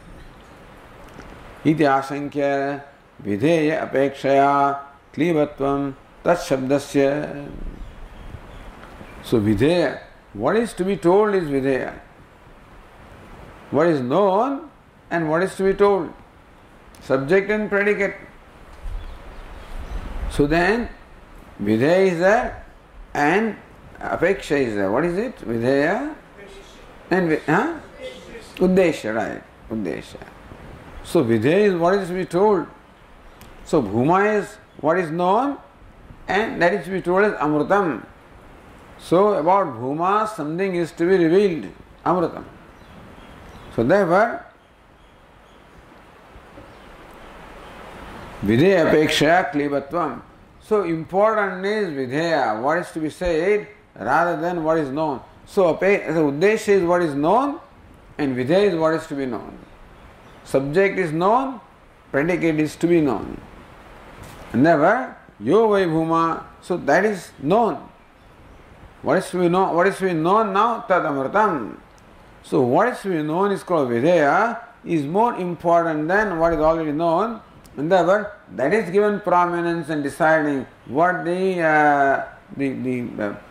[SPEAKER 1] Iti asankya videya apekshaya klibatvam tat shabdasya. So videya, what is to be told is videya. What is known and what is to be told. Subject and predicate. So then, videya is there and apeksha is there. What is it? Videya and uddesha, right? Uddesha. So videya is what is to be told. So bhuma is what is known and that is to be told as amrutam. So about bhuma something is to be revealed. Amrutam. So therefore, videya apekshaya klibatvam. So important is videya, what is to be said rather than what is known. So the uddesha is what is known and videya is what is to be known. Subject is known, predicate is to be known. And therefore, yo vai bhuma, so that is known. What is to be known? What is to be known now? Tad amritam. So what is to be known is called videya, is more important than what is already known. And therefore, that is given prominence in deciding what the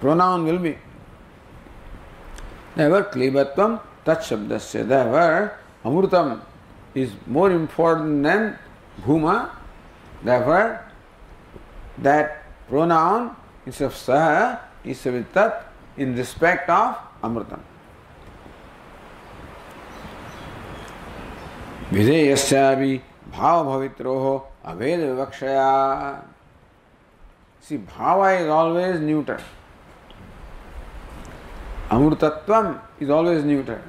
[SPEAKER 1] pronoun will be. Therefore, klibatvam tat shabdasya. Therefore, amrutam is more important than bhuma. Therefore, that pronoun instead of saha is with tat in respect of amrutam. Videyasyavi bhava bhavitroho aveda vivakshaya. See, bhava is always neuter. Amrutatvam is always neuter.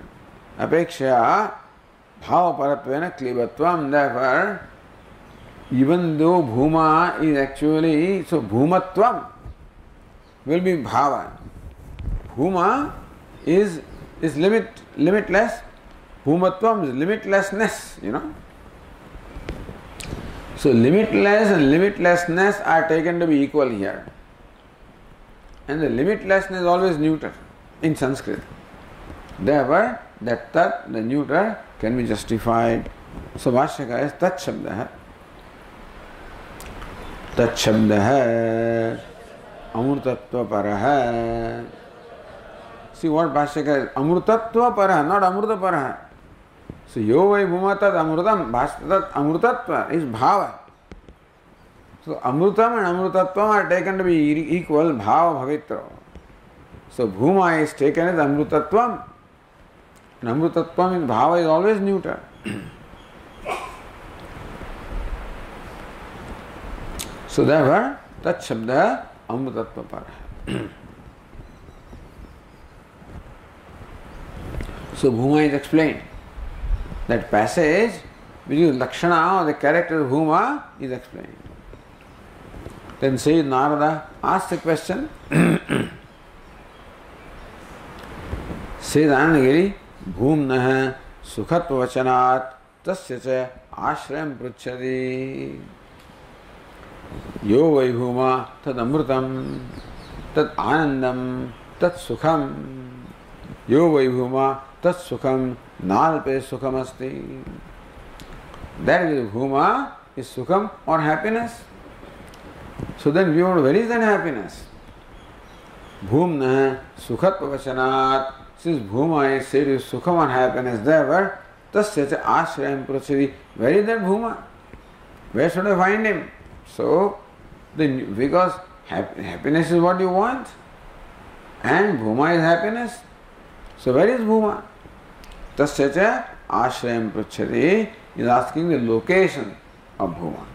[SPEAKER 1] Apekshaya bhava paratvena klibatvam. Therefore, even though bhuma is actually, so bhumatvam will be bhava. Bhuma is limitless. Bhumatvam is limitlessness, So limitless and limitlessness are taken to be equal here. And the limitlessness is always neuter in Sanskrit. Therefore, that tat, the neuter, can be justified. So Bhashyaka is tat shabdah. Tat shabdah amrutatva paraha. See what Bhashyaka is? Amrutatva paraha, not amruta paraha. So yo vai bhuma tat amrutam, tat amrutatva is bhava. So amrutam and amrutatvam are taken to be equal, bhava bhavitra. So bhuma is taken as amrutatvam. And amrutatvam in bhava is always neuter. So therefore, tat shabda amrutatva paraha. So bhuma is explained. That passage, which is Lakshana or the character of Bhuma, is explained. Then says Narada, ask the question. Says Anandagiri, Bhumnaha sukhatva vachanat tasya cha ashrayam pruchhati. Yo vai bhuma tad amrutam tad anandam tad sukham. Yo vai bhuma tad sukham nalpe sukham asti. That is bhuma is sukham or happiness. So then we want, where is that happiness? Bhumna sukhatva vachanat. Since bhuma is said is sukham or happiness, therefore tasya cha ashrayam pruchhati. Where is that bhuma? Where should I find him? So, because happiness is what you want and bhuma is happiness. So where is bhuma? Tasya cha ashrayam pruchhati is asking the location of bhuma.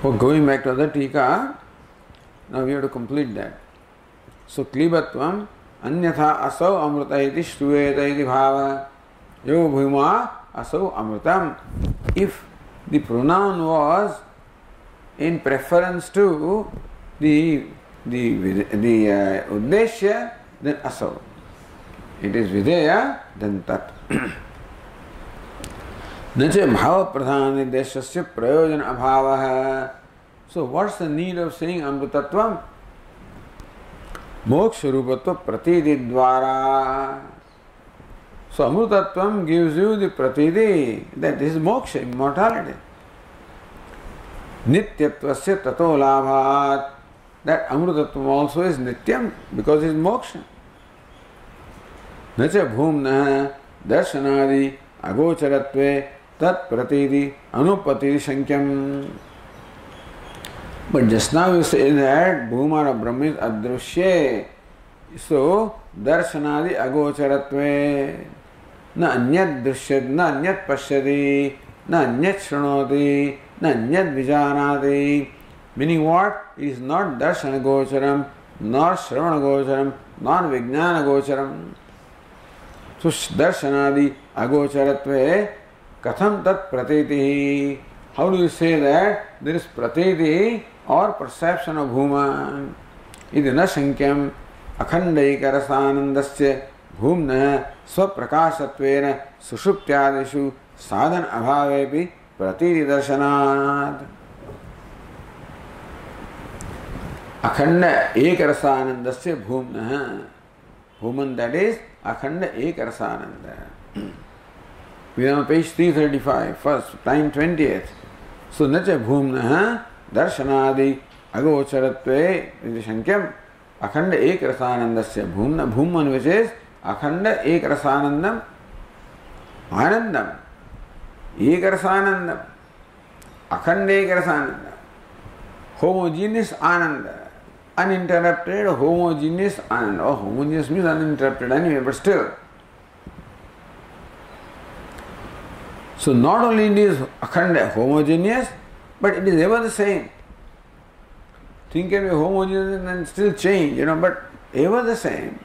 [SPEAKER 1] For going back to the tika, now we have to complete that. So klibatvam anyatha asau amruta iti shruyeta iti bhava yo bhuma asau amrutam. If the pronoun was in preference to the uddeshya, then asau. It is videya, then tat. Nache bhava pradhana deshasya prayojana abhavaha. So what's the need of saying amrutatvam? Moksha rupatva pratiti dvara. So amrutatvam gives you the pratiti that this is moksha, immortality. Nityatvasya tato labhat. That amrutatvam also is nityam because it is moksha. Nacha bhumna darshanadi agocharatve tat pratiti anupatiti shankyam. But just now you say that bhuma or Brahma is adrushya. So darshanadi agocharatve na anyat drishyad na anyat pashyati na anyat shrunoti na anyat vijanati. Meaning what? It is not darshana gocharam, nor shravana gocharam, nor vijnana gocharam. So darshanadi agocharatve katham tat pratiti. How do you say that there is pratiti or perception of bhuma? Iti na shankyam akhandaikarasānandasya bhumna svaprakāsatvena sushuptyādishu sadhana abhāvepi pratiti darshanāt. Akhanda ekarasanandasya bhumna. Bhuman, that is akhanda ekarasananda. We are on page 335, first, line 20th. So nacha bhumna darshanadi agocharatve iti shankyam akhanda ekarasanandasya bhumna. Bhuman, which is akhanda ekarasanandam, anandam, ekarasanandam, akhanda ekarasanandam, homogeneous ananda. Uninterrupted, homogeneous, and homogeneous means uninterrupted anyway, but still. So not only it is akhanda, homogeneous, but it is ever the same. Thing can be homogeneous and still change, but ever the same.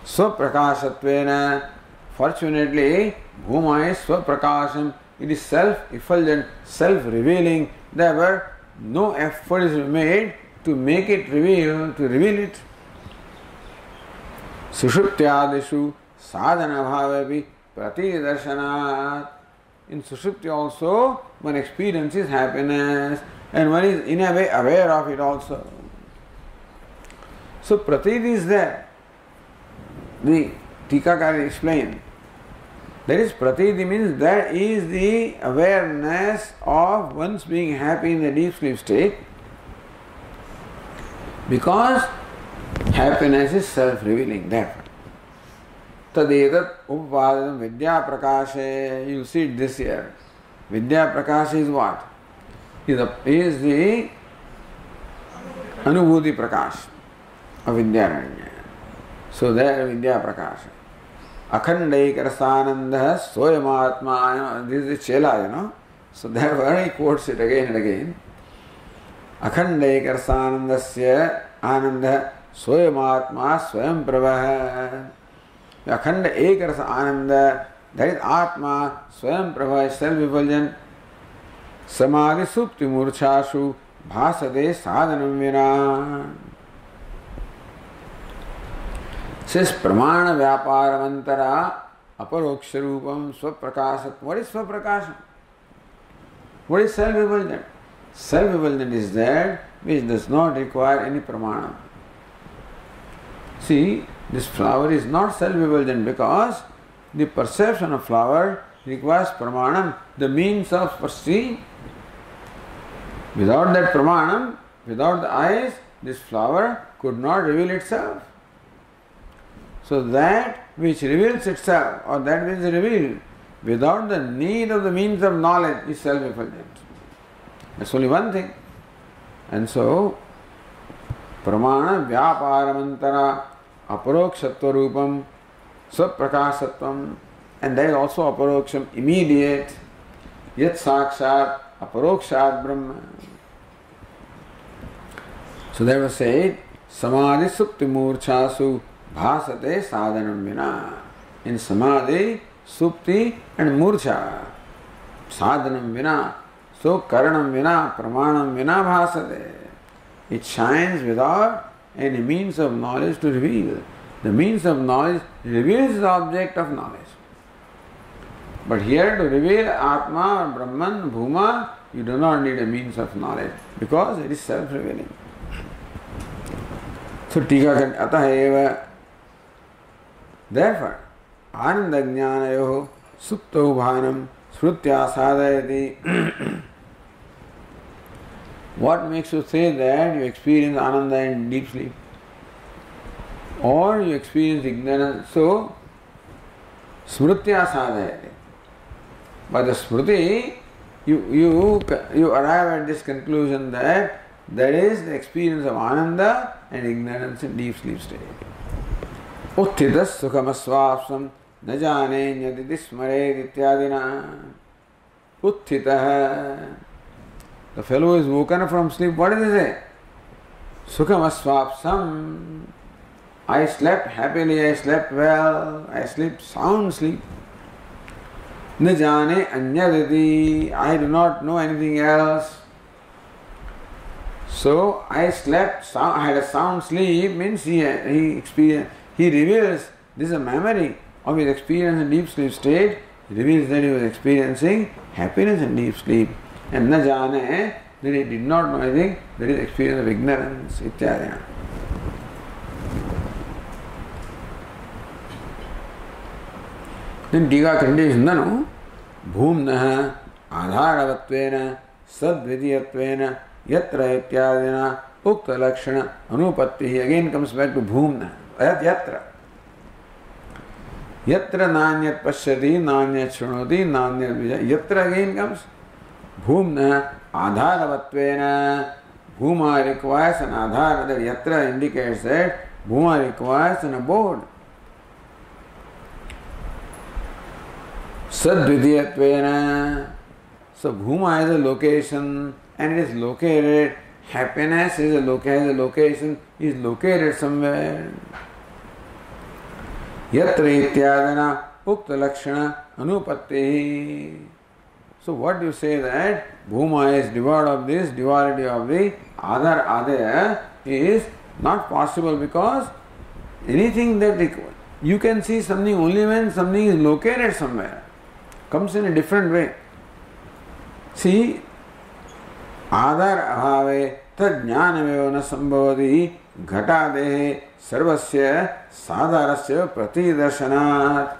[SPEAKER 1] Swaprakāsatvena, fortunately, bhuma is swaprakāsam, it is self-effulgent, self-revealing, therefore no effort is made to make it reveal, to reveal it. Sushuptyādishu sadhana bhāvepi prati darshanāt. In Sushupti also, one experiences happiness and one is in a way aware of it also. So pratiti is there. The Tikakari explained. That is, pratiti means that is the awareness of one's being happy in the deep sleep state. Because happiness is self-revealing, therefore. Tadetat upadam vidya prakashe. You see it this year. Vidya prakashe is what? Is the anubhuti prakash of Vidyaranya. So there vidya prakashe. Akhandaikarasananda soyamatma. This is Chela, So therefore he quotes it again and again. Akhandaikarsanandasya ananda soyamatma swayam prabha. Akhanda ekarasa ananda, that is atma, swayam prabha is self-effulgent. Samadhi supti murchashu bhasade sadhanam vina. Says pramana vyaparamantara aparoksharupam swaprakasat. What is swaprakasam? What is self-effulgent? Self-effulgent is that which does not require any pramana. See, this flower is not self-effulgent because the perception of flower requires pramanam, the means of perceiving. Without that pramanam, without the eyes, this flower could not reveal itself. So that which reveals itself, or that which is revealed, without the need of the means of knowledge, is self-effulgent. That's only one thing. And so, pramana vyaparamantara aparokshatva rupam svaprakasatvam, and there is also aparoksham, immediate, yat sakshat aparokshat brahma. So that was said, samadhi supti murchasu bhasate sadhanam vina. In samadhi, supti and murcha, sadhanam vina. So karanam vina, pramanam vina bhasate. It shines without any means of knowledge to reveal. The means of knowledge reveals the object of knowledge. But here to reveal Atma or Brahman, Bhuma, you do not need a means of knowledge because it is self-revealing. So टीका अतः एव therefore Anand ज्ञानयोः सुप्तौ भानं स्मृत्या साधयति. What makes you say that you experience ananda in deep sleep? Or you experience ignorance? So, smritya sadhayate. By the smriti, you arrive at this conclusion that that is the experience of ananda and ignorance in deep sleep state. Uttitas sukhamasvapsam na jane nyaditi smaret ityadina. Uttitah. The fellow is woken up from sleep. What does he say? Sukhamasvapsam. I slept happily, I slept well, I slept sound sleep. Na jane anyaditi. I do not know anything else. So I slept, I had a sound sleep, means he experienced, he reveals, this is a memory of his experience in deep sleep state. He reveals that he was experiencing happiness in deep sleep. And na jane, that he did not know anything, that is experience of ignorance, ityadina. Then Tika continues, nanu bhumnah adharavattvena sadvidiyattvena yatra ityadina ukta lakshana anupattihi. Again comes back to bhumnah, yatra. Yatra nanyat pashyati, nanyat shrunoti, nanyat vijaya. Yatra again comes bhumna adharavattvena. Bhuma requires an adhara. That yatra indicates that bhuma requires an abode. Sadvidyatvena. So bhuma is a location and it is located. Happiness is a location, is located somewhere. Yatra ityadana ukta lakshana anupattihi. So what do you say that bhuma is devoid of this duality of the adhar adaya is not possible, because anything that you can see something only when something is located somewhere, comes in a different way. See, adhar abhave tad jnanameva na sambhavati ghatadehe sarvasya sadharasya pratidarshanat.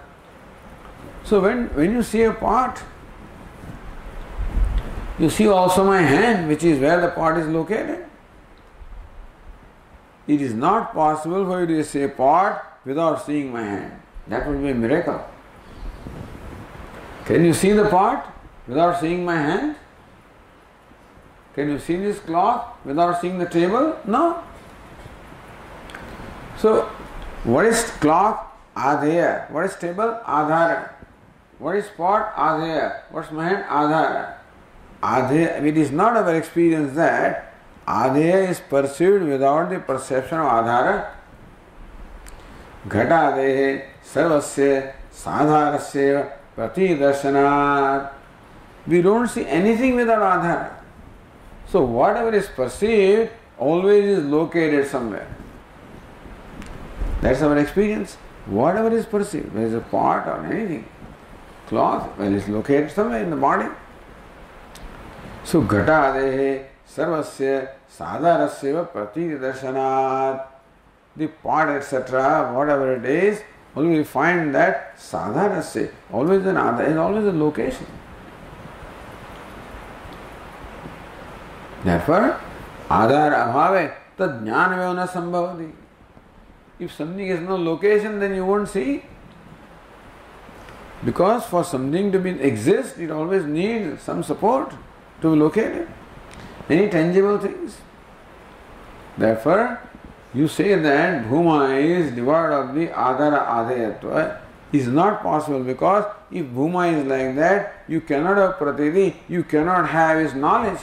[SPEAKER 1] So when you see a pot, you see also my hand, which is where the pot is located. It is not possible for you to see a pot without seeing my hand. That would be a miracle. Can you see the pot without seeing my hand? Can you see this cloth without seeing the table? No. So, what is cloth? Adhaya. What is table? Adhara. What is pot? Adhaya. What's my hand? Adhara. Adhaya. It is not our experience that adhaya is perceived without the perception of adhara. Ghatadehe sarvasya sadharasya pratidarshanat. We don't see anything without adhara. So whatever is perceived always is located somewhere. That's our experience. Whatever is perceived, whether it's a pot or anything, cloth, well, it's located somewhere in the body. So ghatadehe sarvasya sadharasya pratidarshanat. The pot, etc., whatever it is, always we find that sadharasya, always an adhara, is always a location. Therefore, adhara abhave tad jnanameva na sambhavati. If something has no location, then you won't see. Because for something to exist, it always needs some support to be located. Any tangible things. Therefore, you say that bhuma is devoid of the adhara adhayatva is not possible, because if bhuma is like that, you cannot have pratiti, you cannot have his knowledge.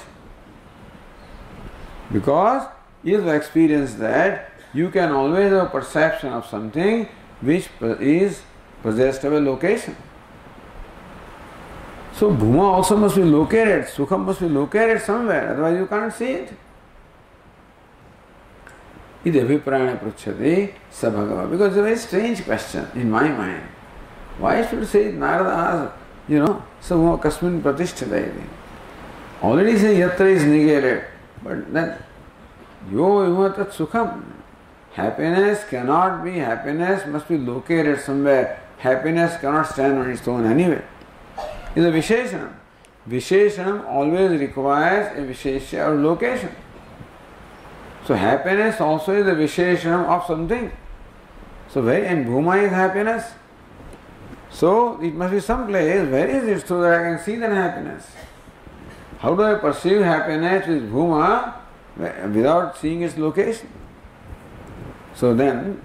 [SPEAKER 1] Because you have experienced that you can always have a perception of something which is possessed of a location. So bhuma also must be located, sukham must be located somewhere, otherwise you can't see it. Iti abhiprayana pruchyate sa bhagava. Because it's a very strange question in my mind. Why should say Narada asked, so kasmin pratishtha. Already say yatra is negated, but then yo tat sukham. Happiness cannot be, happiness must be located somewhere. Happiness cannot stand on its own anyway. It's a Visheshanam. Visheshanam always requires a Vishesha or location. So happiness also is a Visheshanam of something. So where, and Bhuma is happiness. So it must be some place. Where is it so that I can see that happiness? How do I perceive happiness with Bhuma without seeing its location? So then,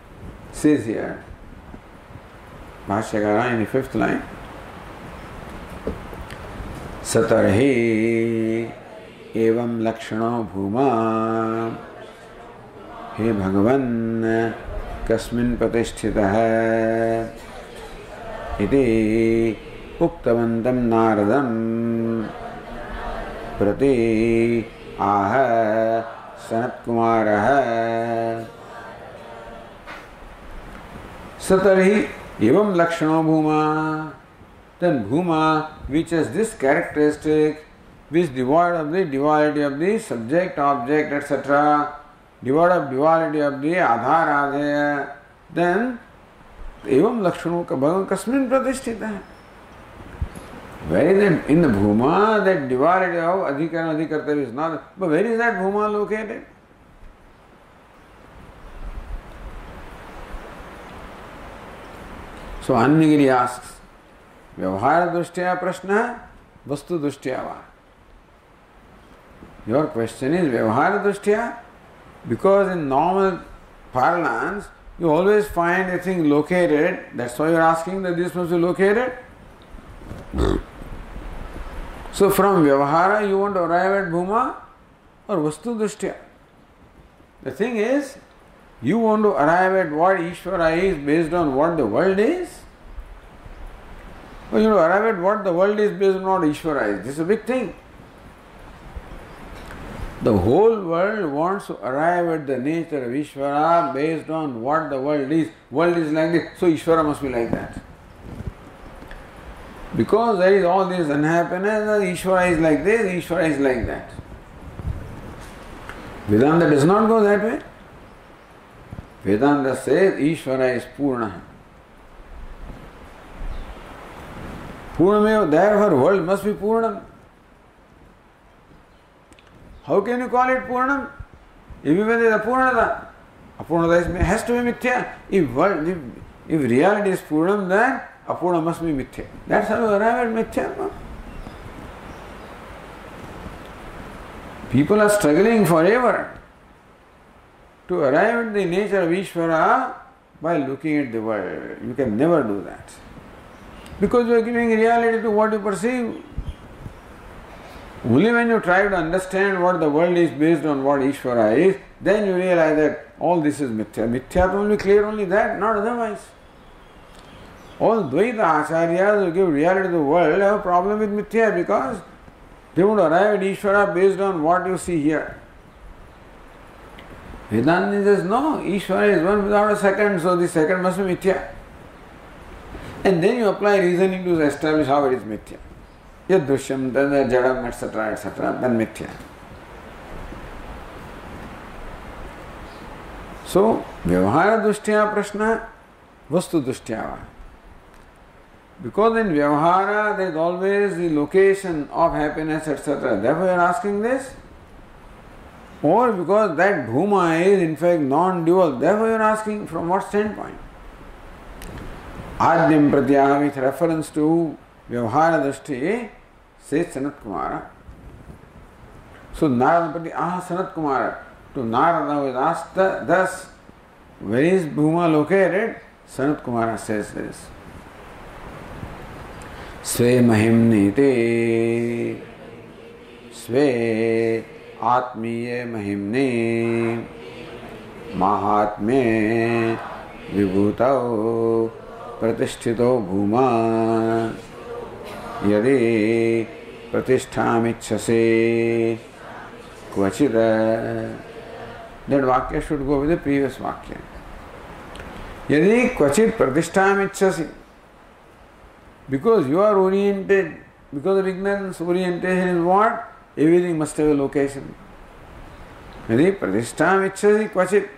[SPEAKER 1] says here, Bhashyakara in the 5th line, Satarhi evam lakshano bhuma he Bhagavan kasmin pratisthitah iti uktavantam naradam prati aha sanatkumarah Satarhi evam lakshano bhuma. Then bhuma, which has this characteristic, which devoid of the duality of the subject, object, etc., devoid of duality of the adhar, adheya, then evam lakshano ka bhagavan kasmin pratisthitah. Where is it in the bhuma that duality of adhikara and adhikarta is not, but where is that bhuma located? So Annagiri asks, Vyavahara drishtya prashna, vastu drishtya va. Your question is Vyavahara drishtya, because in normal parlance you always find a thing located, that's why you are asking that this must be located. So from Vyavahara you want to arrive at Bhuma or vastu drishtya. The thing is, you want to arrive at what Ishvara is based on what the world is? Or you want to arrive at what the world is based on what Ishvara is? This is a big thing. The whole world wants to arrive at the nature of Ishvara based on what the world is. World is like this, so Ishvara must be like that. Because there is all this unhappiness, Ishvara is like this, Ishvara is like that. Vedanta does not go that way. Vedanta says Ishvara is Purna. Purnameva, therefore world must be Purnam. How can you call it Purnam? Even when there is Apurnata, Apurnata has to be Mithya. If reality is Purnam, then Apurna must be Mithya. That's how you arrive at Mithya. People are struggling forever to arrive at the nature of Ishvara by looking at the world. You can never do that. Because you are giving reality to what you perceive. Only when you try to understand what the world is based on what Ishvara is, then you realize that all this is Mithya. Mithya will only clear only that, not otherwise. All Dvaita Acharyas who give reality to the world have a problem with Mithya because they want to arrive at Ishvara based on what you see here. Vedanta says, no, Ishvara is one without a second, so the second must be Mithya. And then you apply reasoning to establish how it is Mithya. Yad drishyam, then jadam, etc., then Mithya. So, Vyavahara drishtya prashna, vastu drishtya. Because in Vyavahara there is always the location of happiness, etc. Therefore you are asking this. Or because that Bhuma is in fact non-dual, therefore you are asking from what standpoint? Adyam Pratyaha with reference to Vyavahara Drishti says Sanat Kumara. So Narada Prati, Sanat Kumara. To Narada was asked thus, where is Bhuma located? Sanat Kumara says this. Sve mahimnite Sve Atmiye mahimne Mahatme Vibhutao Pratisthito Bhuma Yadi Pratishthamichase Kvachida. That Vakya should go with the previous Vakya. Yadi Kvachid Pratishthamichase. Because you are oriented, because of ignorance, orientation is what? Everything must have a location. Yadi Pratishthamichase Kvachid.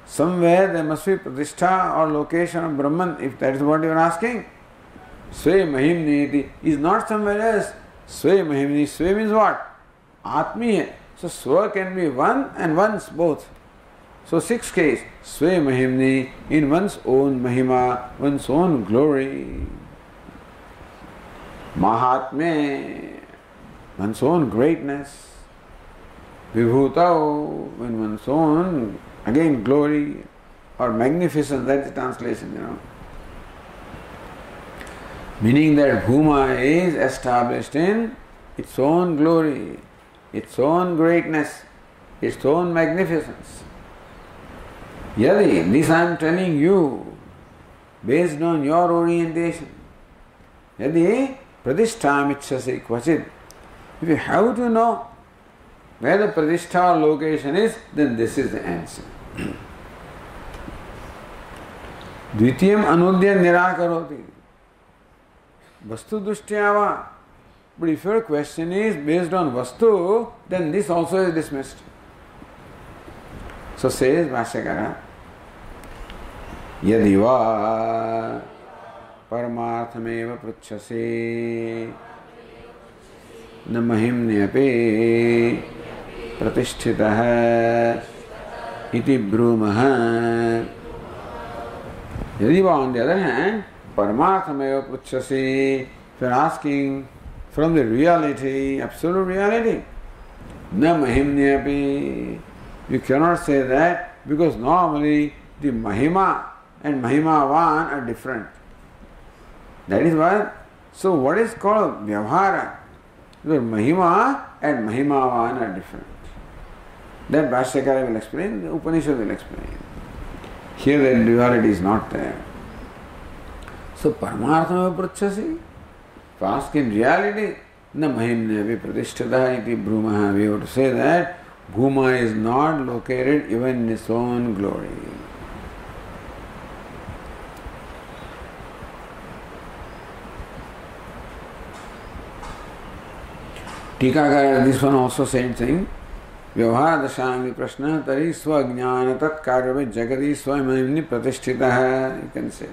[SPEAKER 1] Somewhere there must be pratishtha or location of Brahman, if that is what you are asking. Sve Mahimni is not somewhere else. Sve Mahimni, Sve means what? Atmiya. So Swa can be one and one's both. So 6 case, Sve Mahimni, in one's own Mahima, one's own glory. Mahatme, one's own greatness. Vibhutao, in one's own, again glory or magnificence, that's the translation, Meaning that Bhuma is established in its own glory, its own greatness, its own magnificence. Yadi, this I am telling you, based on your orientation. Yadi, pradishtham ichchasi kvachit. If you have to know where the pradishtha location is, then this is the answer. Dvitiyam anudya nirakaroti. Vastu dushyava. But if your question is based on vastu, then this also is dismissed. So says Bhashyakara, Yadiva Paramarthameva Pruchase Namahimnyapi Pratishtitaha Iti Brumaha. Yadiva, on the other hand, Paramarthameva Pruchase, if you are asking from the reality, absolute reality, Namahimnyapi, you cannot say that because normally the Mahima and Mahimavan are different. That is why. So what is called Vyavhara? Because Mahima and Mahimavan are different. That Bhashyakara will explain, the Upanishad will explain. Here the duality is not there. So Paramarthama Pruchasi, if ask in reality, Na Mahimnyapi Pratishtata iti Brumaha, we have to say that Bhuma is not located even in its own glory. Tikakara, this one also same thing. Vyavhara dashami prashna tari swajnana tat karya jagati swamimni pratishtitaha, you can say.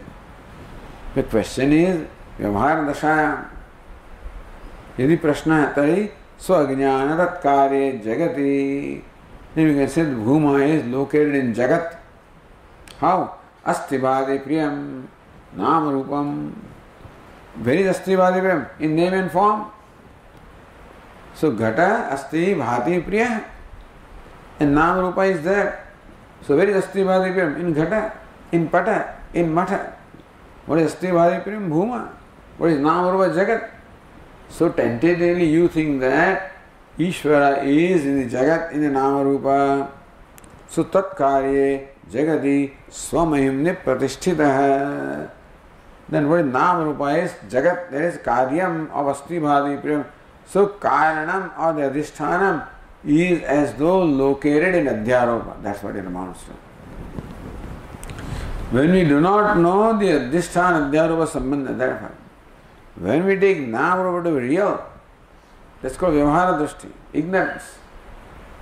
[SPEAKER 1] The question is, Vyavhara dashayam. Yadi prashna hai tari swajnana tat karya jagati. Then you can say the Bhuma is located in Jagat. How? Astivadi priyam nam rupam. Where is Astivadi priyam? In name and form. So Ghata, Asti, Bhati, Priya, and Nam Rupa is there. So where is Asti Bhati Priyam? In Ghata, in Pata, in Matha. What is Asti Bhati Priyam? Bhuma. What is Nam Rupa? Jagat. So tentatively you think that Ishvara is in the Jagat, in the Nama Rupa. So Tat Karye Jagati Swamahimni Pratishtitaha. Then what is Nama Rupa is? Jagat, there is Karyam of Asti Bhati Priyam. So Karanam or the Adhishthanam is as though located in Adhyaropa. That's what it amounts to. When we do not know the Adhisthana Adhyaropa Sambandha, therefore, when we take Nam-Rupa to be real, that's called Vyavhara Drishti, ignorance.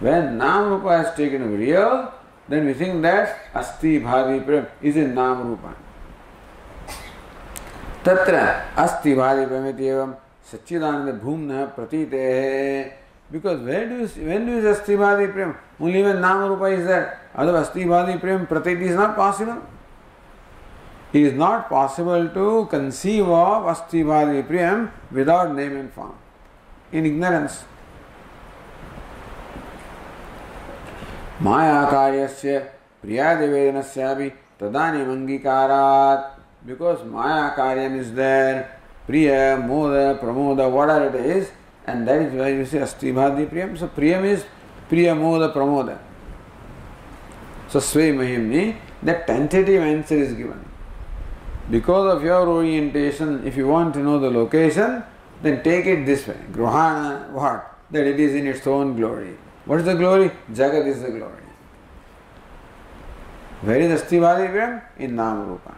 [SPEAKER 1] When Nam-Rupa is taken to be real, then we think that Asti Bhadi Prem is in Nam-Rupa. Tatra Asti Bhadi Premiti Evam Satchidananda Bhumna Pratite. Because when do you see Asti Bhadi Prem? Only when Nama Rupa is there. Otherwise Asti Bhadi Prem Pratiti is not possible. It is not possible to conceive of Asti Bhadi Prem without name and form. In ignorance. Maya Karyasya Priyadevedanasyapi Tadani Mangikarat. Because Maya Karyam is there, Priya, Moda, Pramoda, whatever it is, and that is why you say Asti Bhadi Priyam. So Priyam is Priya, Moda, Pramoda. So Sve Mahimni, that tentative answer is given. Because of your orientation, if you want to know the location, then take it this way. Gruhana, what? That it is in its own glory. What is the glory? Jagat is the glory. Where is Asti Bhadi Priyam? In Nama Rupa.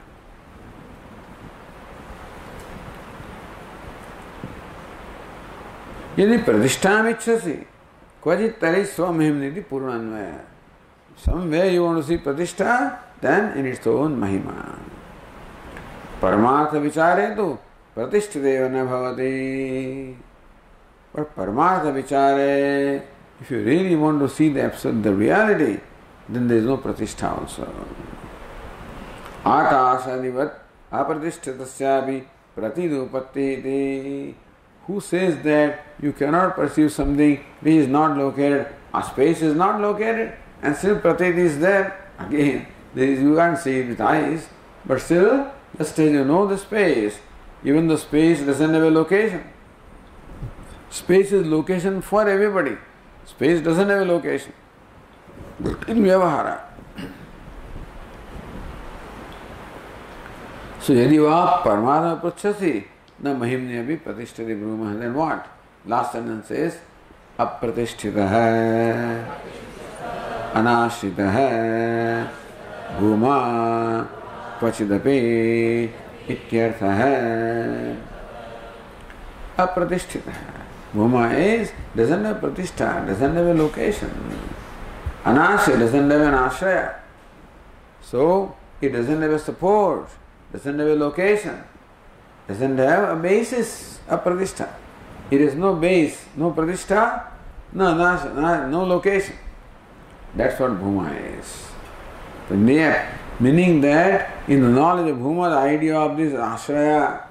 [SPEAKER 1] यदि प्रतिष्ठा इच्छसि क्वचित् तर्हि स्वमहिम्नि पूर्णान्वय. Somewhere you want to see pratishtha, then in its own mahima. Paramartha vichare tu pratishtadeva na bhavati. But paramartha vichare, if you really want to see the reality, then there is no pratishtha also. Akashadivat apratishtatasyapi pratidupatti. Who says that you cannot perceive something which is not located? A space is not located and still pratit is there. Again, you can't see it with eyes, but still, just as you know the space, even the space doesn't have a location. Space is location for everybody. Space doesn't have a location. In Vyavahara. So, yadi va paramatma pruchasi na mahimne abhi pratishtati brahma, then what? Last sentence says, apratishthitah anashritah bhuma kvachidapi ityarthah. Apratishthitah. Bhuma is, doesn't have pratishtha, doesn't have a location. Anashya doesn't have an ashraya. So, it doesn't have a support, doesn't have a location, doesn't have a basis, a pratishtha. It has no base, no pratishtha, no anashya, no location. That's what bhuma is. So, meaning that in the knowledge of bhuma, the idea of this ashraya,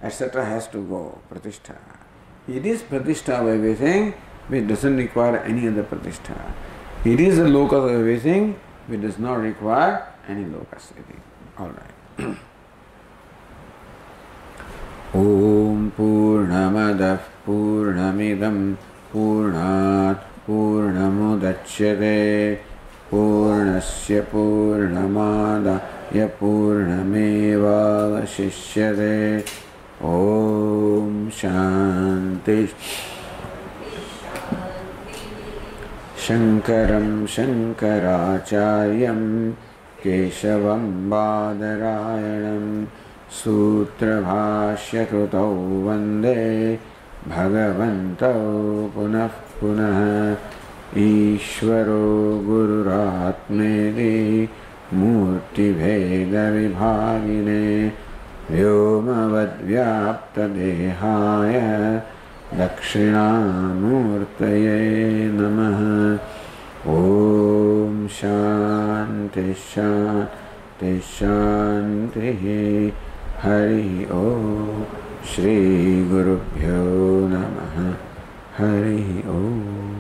[SPEAKER 1] etc. has to go, pratishtha. It is pratishtha of everything which doesn't require any other pratishtha. It is the locus of everything which does not require any locus. Alright. Om Purnamadah Purnamidam Purnat Purnamudachyate Purnasya Purnamadaya Purnameva Vashishyate. Om Shanti. Shankaram Shankaracharyam Keshavam Badarayanam Sutra Bhashya Krutau Vande Bhagavantau Punah Punah Ishvaro Gururatmedi Murti Veda Vibhagine Vyomavadvyaptadehaya Dakshinamurtaye Namaha. Om Shanti Shanti Shanti. Hari Om. Shri Gurubhyo Namaha. Hari Om.